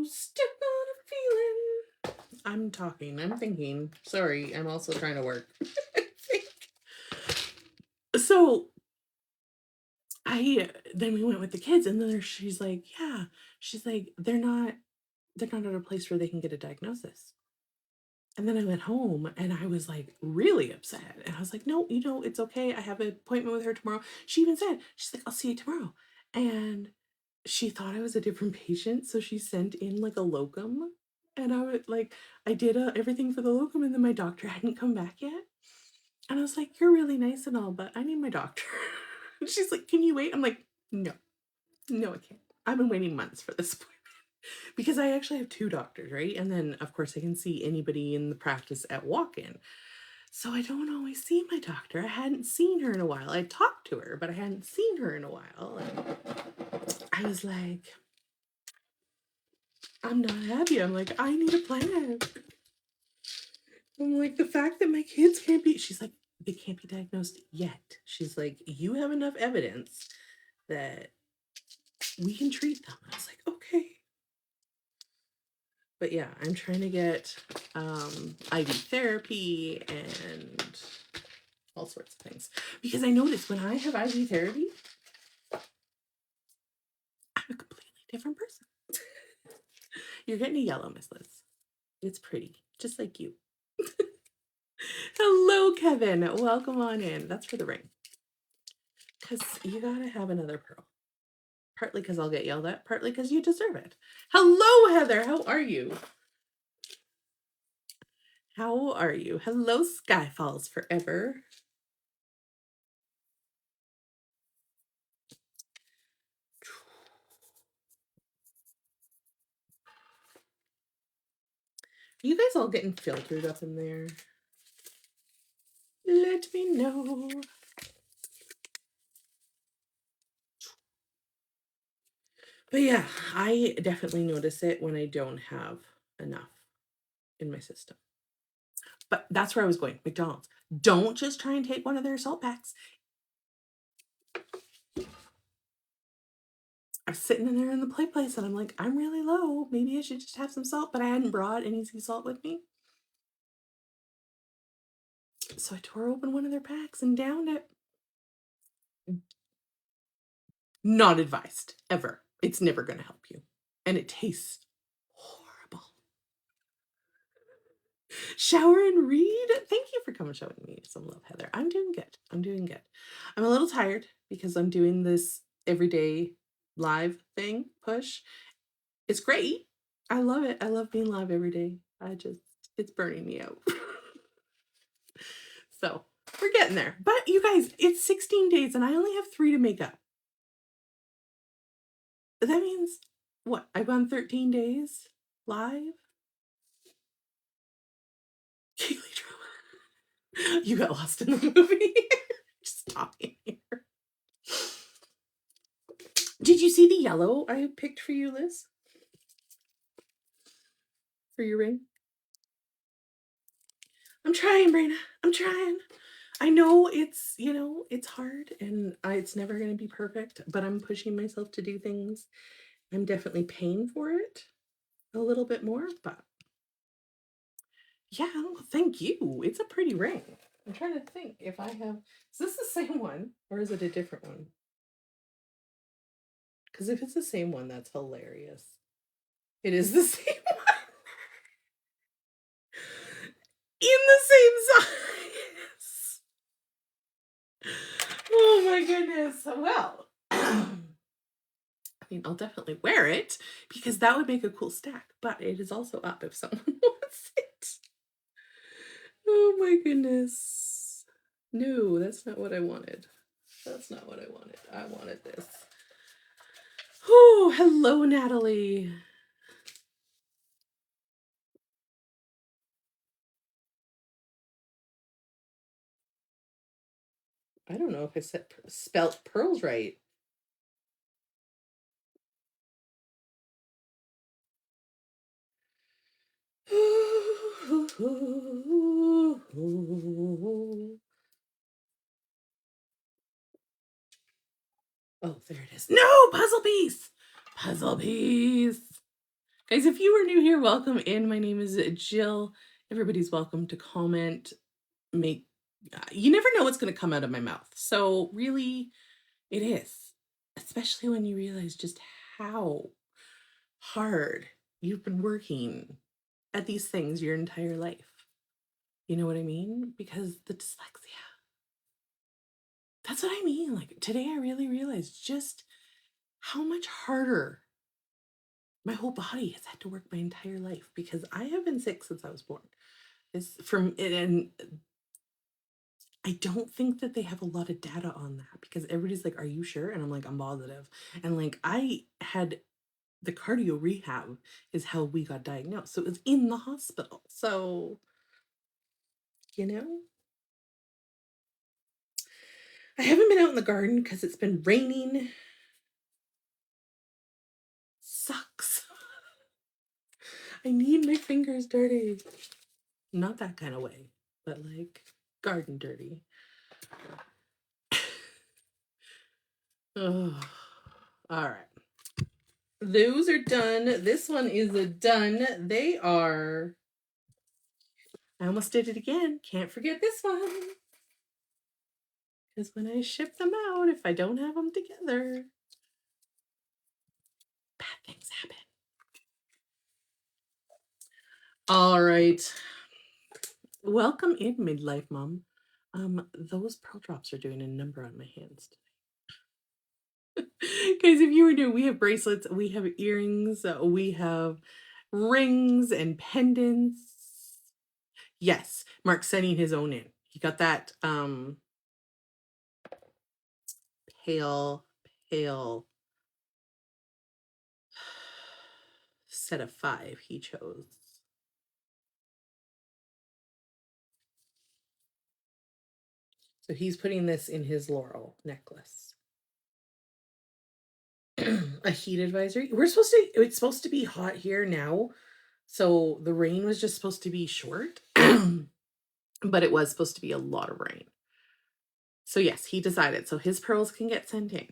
stuck on a feeling. I'm talking. I'm thinking. Sorry, I'm also trying to work. So then we went with the kids, and then she's like, yeah. She's like, they're not at a place where they can get a diagnosis. And then I went home and I was like really upset. And I was like, no, it's okay. I have an appointment with her tomorrow. She even said, she's like, I'll see you tomorrow. And she thought I was a different patient. So she sent in like a locum. And I did everything for the locum. And then my doctor hadn't come back yet. And I was like, you're really nice and all, but I need my doctor. She's like, can you wait? I'm like, no, I can't. I've been waiting months for this appointment. Because I actually have 2 doctors, right? And then, of course, I can see anybody in the practice at walk-in. So I don't always see my doctor. I hadn't seen her in a while. I talked to her, but I hadn't seen her in a while. And I was like, I'm not happy. I'm like, I need a plan. I'm like, the fact that my kids can't be, she's like, they can't be diagnosed yet. She's like, you have enough evidence that we can treat them. I was like, okay. But yeah, I'm trying to get IV therapy and all sorts of things. Because I noticed when I have IV therapy, I'm a completely different person. You're getting a yellow, Miss Liz. It's pretty, just like you. Hello, Kevin. Welcome on in. That's for the ring. Because you gotta have another pearl. Partly because I'll get yelled at, partly because you deserve it. Hello, Heather. How are you? How are you? Hello, Sky Falls Forever. Are you guys all getting filtered up in there? Let me know. But yeah, I definitely notice it when I don't have enough in my system. But that's where I was going. McDonald's. Don't just try and take one of their salt packs. I was sitting in there in the play place and I'm like, I'm really low. Maybe I should just have some salt, but I hadn't brought any sea salt with me. So I tore open one of their packs and downed it. Not advised, ever. It's never going to help you. And it tastes horrible. Shower and read. Thank you for coming showing me some love, Heather. I'm doing good. I'm doing good. I'm a little tired because I'm doing this everyday live thing push. It's great. I love it. I love being live every day. It's burning me out. So we're getting there. But you guys, it's 16 days and I only have 3 to make up. That means what? I've gone 13 days live? Kaylee drama. You got lost in the movie. Just talking here. Did you see the yellow I picked for you, Liz? For your ring? I'm trying, Brina. I'm trying. I know it's, it's hard and it's never going to be perfect, but I'm pushing myself to do things. I'm definitely paying for it a little bit more, but yeah, thank you. It's a pretty ring. I'm trying to think if I have, is this the same one or is it a different one? Because if it's the same one, that's hilarious. It is the same one. In the same size. Oh my goodness. Well, I mean, I'll definitely wear it because that would make a cool stack, but it is also up if someone wants it. Oh my goodness. No, that's not what I wanted. That's not what I wanted. I wanted this. Oh, hello, Natalie. I don't know if I spelt pearls right. Oh, there it is. No, puzzle piece. Puzzle piece. Guys, if you are new here, welcome in. My name is Jill. Everybody's welcome to comment. You never know what's going to come out of my mouth. So really, it is. Especially when you realize just how hard you've been working at these things your entire life. You know what I mean? Because the dyslexia. That's what I mean. Like today I really realized just how much harder my whole body has had to work my entire life because I have been sick since I was born. And I don't think that they have a lot of data on that because everybody's like, "Are you sure?" And I'm like, "I'm positive." And like I had the cardio rehab is how we got diagnosed. So it was in the hospital. So, you know, I haven't been out in the garden because it's been raining. Sucks. I need my fingers dirty. Not that kind of way, but like garden dirty. Oh, all right. Those are done. This one is a done. They are. I almost did it again. Can't forget this one. Because when I ship them out, if I don't have them together, bad things happen. All right. Welcome in, midlife mom. Those pearl drops are doing a number on my hands Guys, if you were new, we have bracelets, we have earrings, we have rings and pendants. Yes, Mark's sending his own in. He got that pale, pale set of 5 he chose. So he's putting this in his laurel necklace. A heat advisory. It's supposed to be hot here now. So the rain was just supposed to be short. But it was supposed to be a lot of rain. So yes, he decided. So his pearls can get sent in.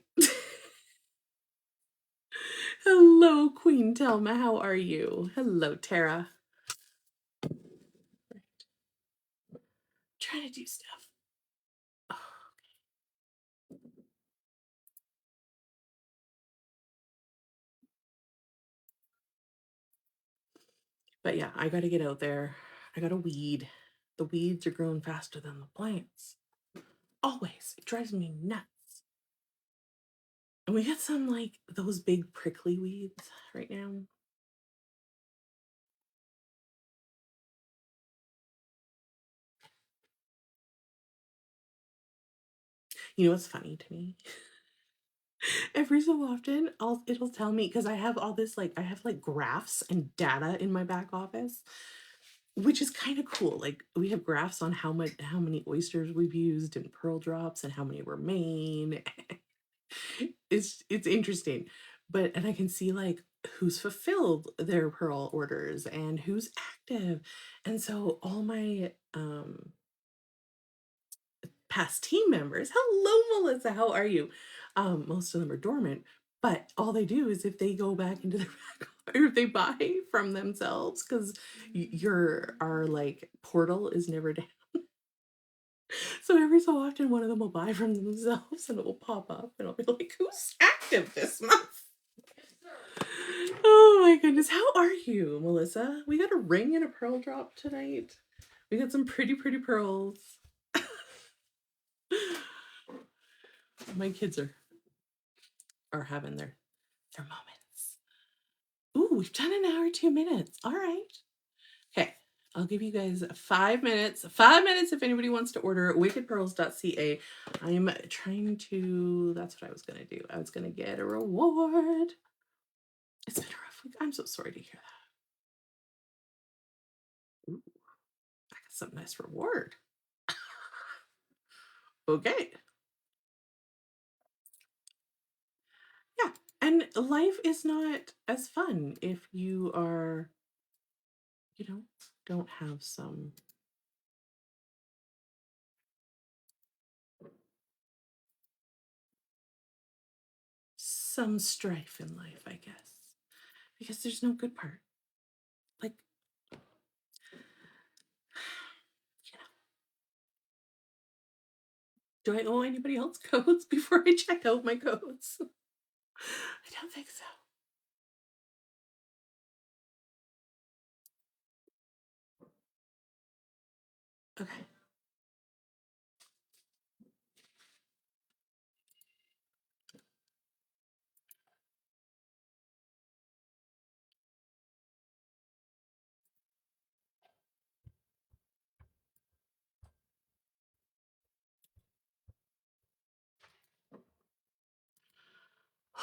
Hello, Queen Telma. How are you? Hello, Tara. Trying to do stuff. Oh, okay. But yeah, I got to get out there. I got to weed. The weeds are growing faster than the plants. Always. It drives me nuts. And we got some like those big prickly weeds right now. You know what's funny to me? Every so often, it'll tell me because I have all this I have like graphs and data in my back office, which is kind of cool. Like we have graphs on how many oysters we've used in pearl drops and how many remain. It's interesting. But and I can see like who's fulfilled their pearl orders and who's active. And so all my past team members. Hello, Melissa. How are you? Most of them are dormant, but all they do is if they go back into their or if they buy from themselves, because our like portal is never down. So every so often, one of them will buy from themselves, and it will pop up, and I'll be like, "Who's active this month?" Oh my goodness, how are you, Melissa? We got a ring and a pearl drop tonight. We got some pretty pearls. My kids are having their moments. Ooh, we've done an hour, 2 minutes. All right. Okay. I'll give you guys 5 minutes. 5 minutes if anybody wants to order wickedpearls.ca. I'm trying to, that's what I was going to do. I was going to get a reward. It's been a rough week. I'm so sorry to hear that. Ooh, I got some nice reward. Okay. Yeah. And life is not as fun if you are, don't have some strife in life, I guess. Because there's no good part. Like, do I owe anybody else codes before I check out my codes? I don't think so. Okay.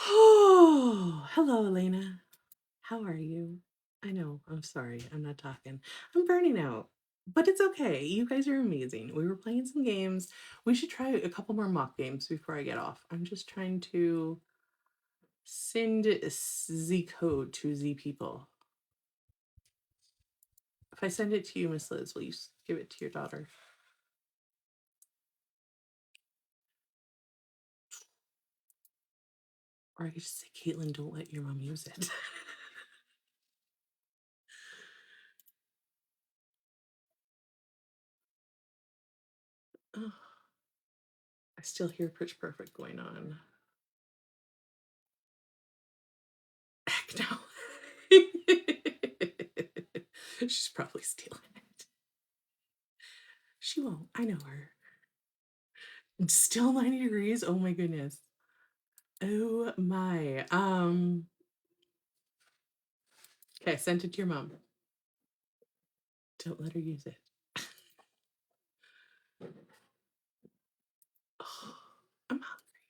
Oh, hello, Elena. How are you? I know. I'm sorry. I'm not talking. I'm burning out. But it's okay. You guys are amazing. We were playing some games. We should try a couple more mock games before I get off. I'm just trying to send Z code to Z people. If I send it to you, Miss Liz, will you give it to your daughter? Or I could just say, Caitlin, don't let your mom use it. Oh, I still hear Pitch Perfect going on. Heck no. She's probably stealing it. She won't. I know her. Still 90 degrees. Oh my goodness. Oh my. Okay, send it to your mom. Don't let her use it. Oh, I'm hungry.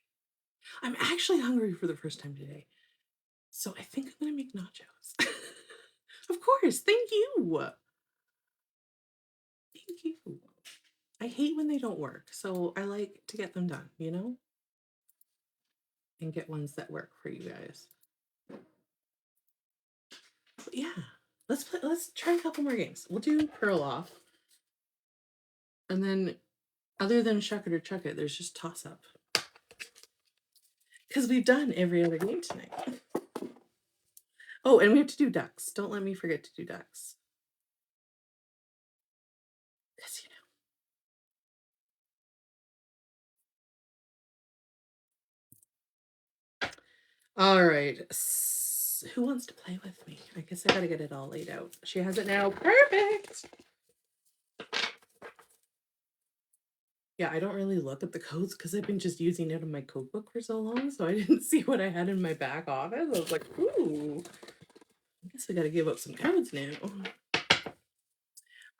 I'm actually hungry for the first time today. So I think I'm gonna make nachos. Of course, thank you. Thank you. I hate when they don't work, so I like to get them done, you know? And get ones that work for you guys. But yeah, let's try a couple more games. We'll do Pearl Off. And then other than Shuck It or Chuck It, there's just Toss Up. Because we've done every other game tonight. Oh, and we have to do ducks. Don't let me forget to do ducks. Because, you know. All right. Who wants to play with me? I guess I gotta get it all laid out. She has it now. Perfect. Yeah, I don't really look at the codes because I've been just using it in my code book for so long, so I didn't see what I had in my back office. I was like, ooh, I guess I gotta give up some codes now.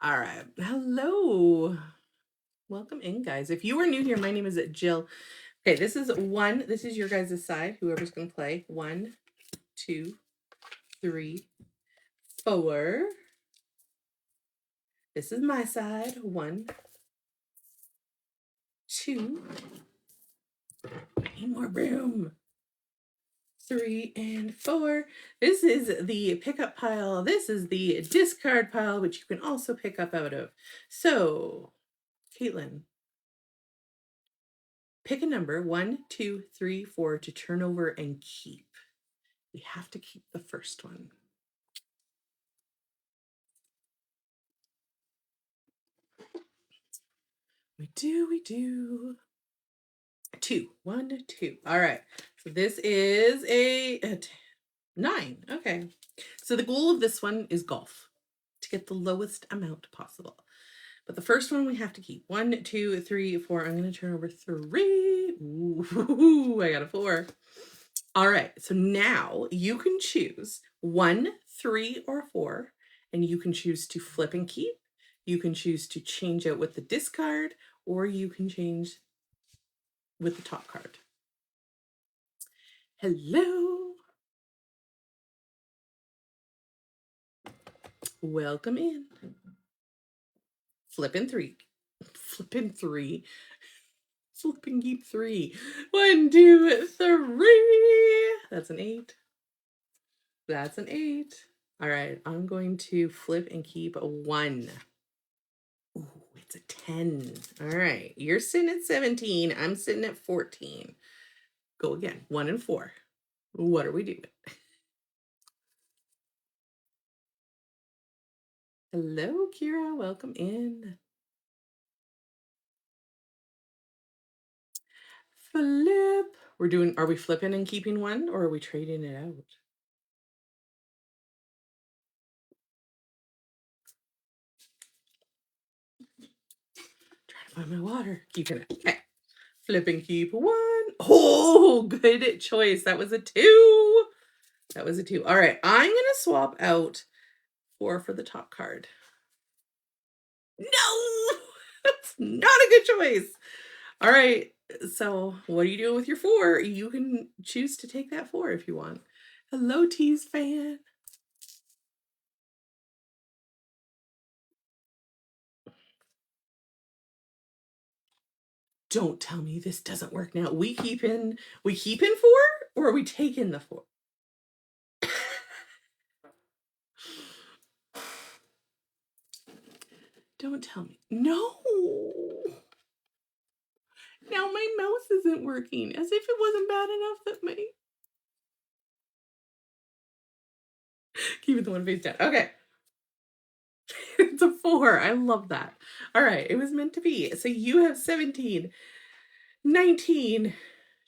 All right. Hello. Welcome in, guys. If you are new here, my name is Jill. Okay, this is one. This is your guys' side. Whoever's going to play. 1, 2, 3, 4. This is my side. 1, 2. I need more room. 3 and 4. This is the pickup pile. This is the discard pile, which you can also pick up out of. So, Caitlin, pick a number 1, 2, 3, 4 to turn over and keep. We have to keep the first one. We do. 2. 1, 2. All right. So this is a 9. Okay. So the goal of this one is golf, to get the lowest amount possible. But the first one we have to keep. 1, 2, 3, 4. I'm going to turn over 3. Ooh, I got a 4. All right. So now you can choose 1, 3, or 4, and you can choose to flip and keep. You can choose to change out with the discard, or you can change with the top card. Hello. Welcome in. Flipping 3. Flipping 3. Flipping keep 3. 1, 2, 3. That's an 8. That's an 8. All right. I'm going to flip and keep a 1. Ooh, it's a 10. All right. You're sitting at 17. I'm sitting at 14. Go again. 1 and 4. What are we doing? Hello, Kira. Welcome in. Flip. Are we flipping and keeping 1, or are we trading it out? Trying to find my water. Keeping it. Okay. Flip and keep 1. Oh, good choice. That was a 2. That was a 2. All right. I'm going to swap out 4 for the top card. No, that's not a good choice. All right. So what are you doing with your 4? You can choose to take that 4 if you want. Hello, Tease fan. Don't tell me this doesn't work now. We keep in 4, or are we taking the 4? Don't tell me. No. Now my mouse isn't working, as if it wasn't bad enough that my... Keep it the one face down. Okay. It's a 4. I love that. All right. It was meant to be. So you have 17, 19,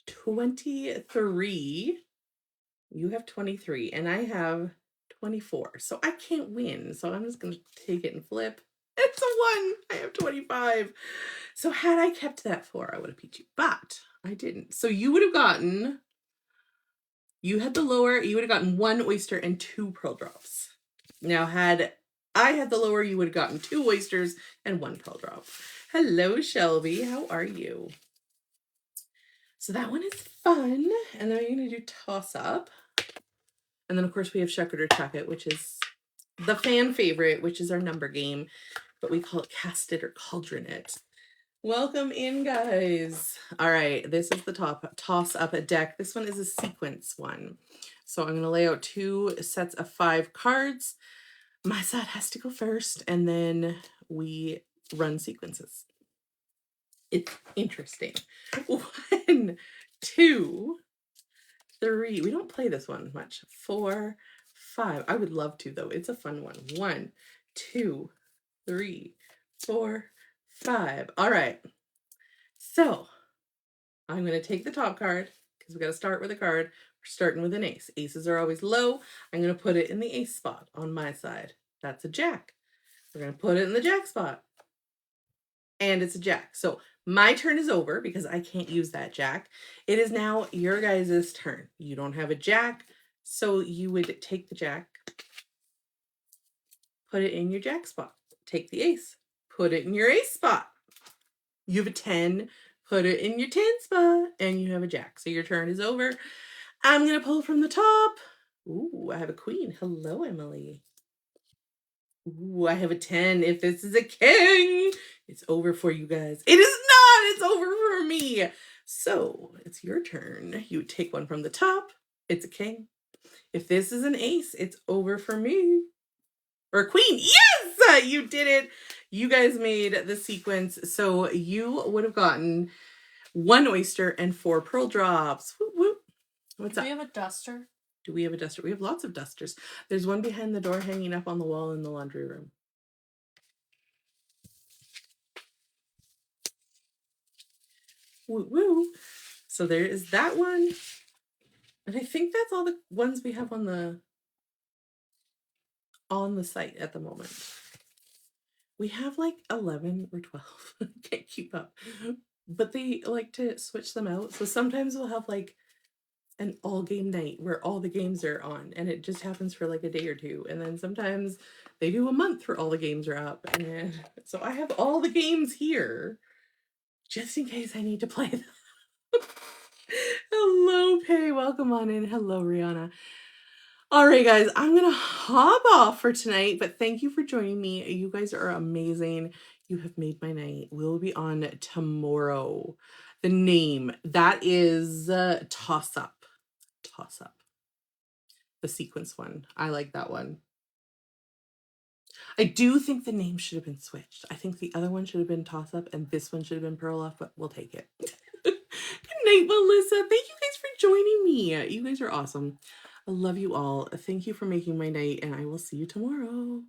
23. You have 23, and I have 24. So I can't win. So I'm just going to take it and flip. It's a 1. I have 25. So had I kept that 4, I would have beat you. But I didn't. So you would have gotten you had the lower, you would have gotten 1 oyster and 2 pearl drops. Now, had I had the lower, you would have gotten 2 oysters and 1 pearl drop. Hello, Shelby. How are you? So that one is fun. And then we're going to do toss up. And then, of course, we have Shepherd or Chuck It, which is the fan favorite, which is our number game. But we call it Cast It or Cauldron It. Welcome in, guys. All right, this is the toss up a deck. This one is a sequence one. So I'm going to lay out 2 sets of 5 cards. My side has to go first, and then we run sequences. It's interesting. 1, 2, 3. We don't play this one much. 4, 5. I would love to, though. It's a fun one. 1, 2, 3, 4, 5. All right. So I'm going to take the top card because we got to start with a card. We're starting with an ace. Aces are always low. I'm going to put it in the ace spot on my side. That's a jack. We're going to put it in the jack spot. And it's a jack. So my turn is over because I can't use that jack. It is now your guys' turn. You don't have a jack, so you would take the jack, put it in your jack spot. Take the ace, put it in your ace spot. You have a 10, put it in your 10 spot, and you have a jack. So your turn is over. I'm going to pull from the top. Ooh, I have a queen. Hello, Emily. Ooh, I have a 10. If this is a king, it's over for you guys. It is not. It's over for me. So it's your turn. You would take one from the top. It's a king. If this is an ace, it's over for me. Or a queen. Yes, you did it. You guys made the sequence. So you would have gotten 1 oyster and 4 pearl drops. Whoop, whoop. What's up? Do we have a duster? Do we have a duster? We have lots of dusters. There's one behind the door hanging up on the wall in the laundry room. Woo woo. So there is that one. And I think that's all the ones we have on the site at the moment. We have like 11 or 12. I can't keep up. But they like to switch them out. So sometimes we'll have like an all game night where all the games are on, and it just happens for like a day or 2. And then sometimes they do a month where all the games are up. And so I have all the games here just in case I need to play them. Hello, Pay. Welcome on in. Hello, Rihanna. All right, guys, I'm going to hop off for tonight, but thank you for joining me. You guys are amazing. You have made my night. We'll be on tomorrow. The name, that is Toss Up. Toss Up. The sequence one. I like that one. I do think the name should have been switched. I think the other one should have been Toss Up and this one should have been Pearl Off, but we'll take it. Good night, Melissa. Thank you guys for joining me. You guys are awesome. I love you all. Thank you for making my night, and I will see you tomorrow.